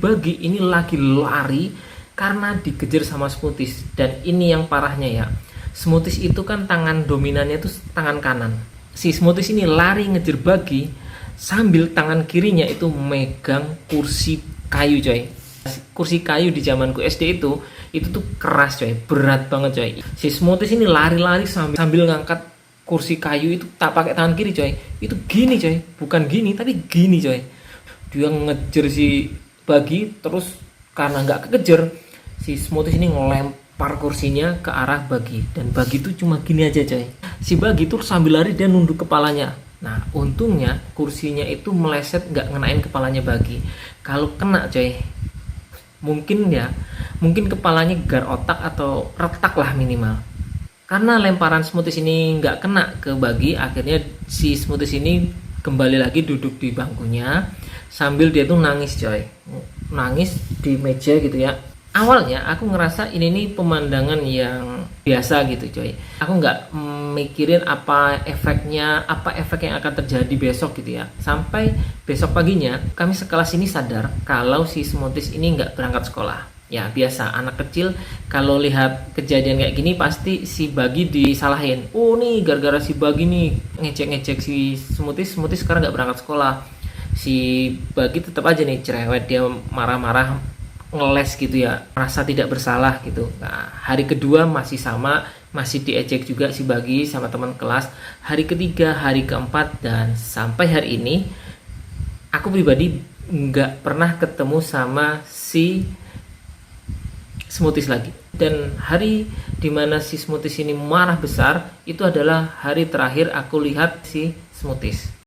Bagi ini lagi lari karena dikejar sama Smoothies. Dan ini yang parahnya ya, Smoothies itu kan tangan dominannya itu tangan kanan. Si Smoothies ini lari ngejar Bagi sambil tangan kirinya itu megang kursi kayu coy. Kursi kayu di zamanku SD itu tuh keras coy, berat banget coy. Si Smoothies ini lari-lari sambil ngangkat kursi kayu itu tak pakai tangan kiri coy. Itu gini coy, bukan gini tapi gini coy. Dia ngejar si Bagi, terus karena nggak kekejar, si Smoothies ini ngelempar kursinya ke arah Bagi. Dan Bagi itu cuma gini aja coy. Si Bagi tuh sambil lari dia nunduk kepalanya. Nah untungnya kursinya itu meleset, nggak ngenain kepalanya Bagi. Kalau kena coy, mungkin kepalanya gegar otak atau retak lah minimal. Karena lemparan smoothies ini nggak kena ke Bagi, akhirnya si smoothies ini kembali lagi duduk di bangkunya sambil dia tuh nangis coy, nangis di meja gitu ya. Awalnya aku ngerasa ini nih pemandangan yang biasa gitu coy, aku nggak mikirin apa efek yang akan terjadi besok gitu ya. Sampai besok paginya kami sekelas ini sadar kalau si smoothies ini nggak berangkat sekolah. Ya biasa, anak kecil kalau lihat kejadian kayak gini pasti si Bagi disalahin. Oh nih gara-gara si Bagi nih ngecek-ngecek si smoothies sekarang nggak berangkat sekolah. Si Bagi tetap aja nih cerewet, dia marah-marah ngeles gitu ya, merasa tidak bersalah gitu. Nah hari kedua masih sama, masih diejek juga si Bagi sama teman kelas. Hari ketiga, hari keempat, dan sampai hari ini aku pribadi nggak pernah ketemu sama si smoothies lagi. Dan hari dimana si smoothies ini marah besar itu adalah hari terakhir aku lihat si smoothies.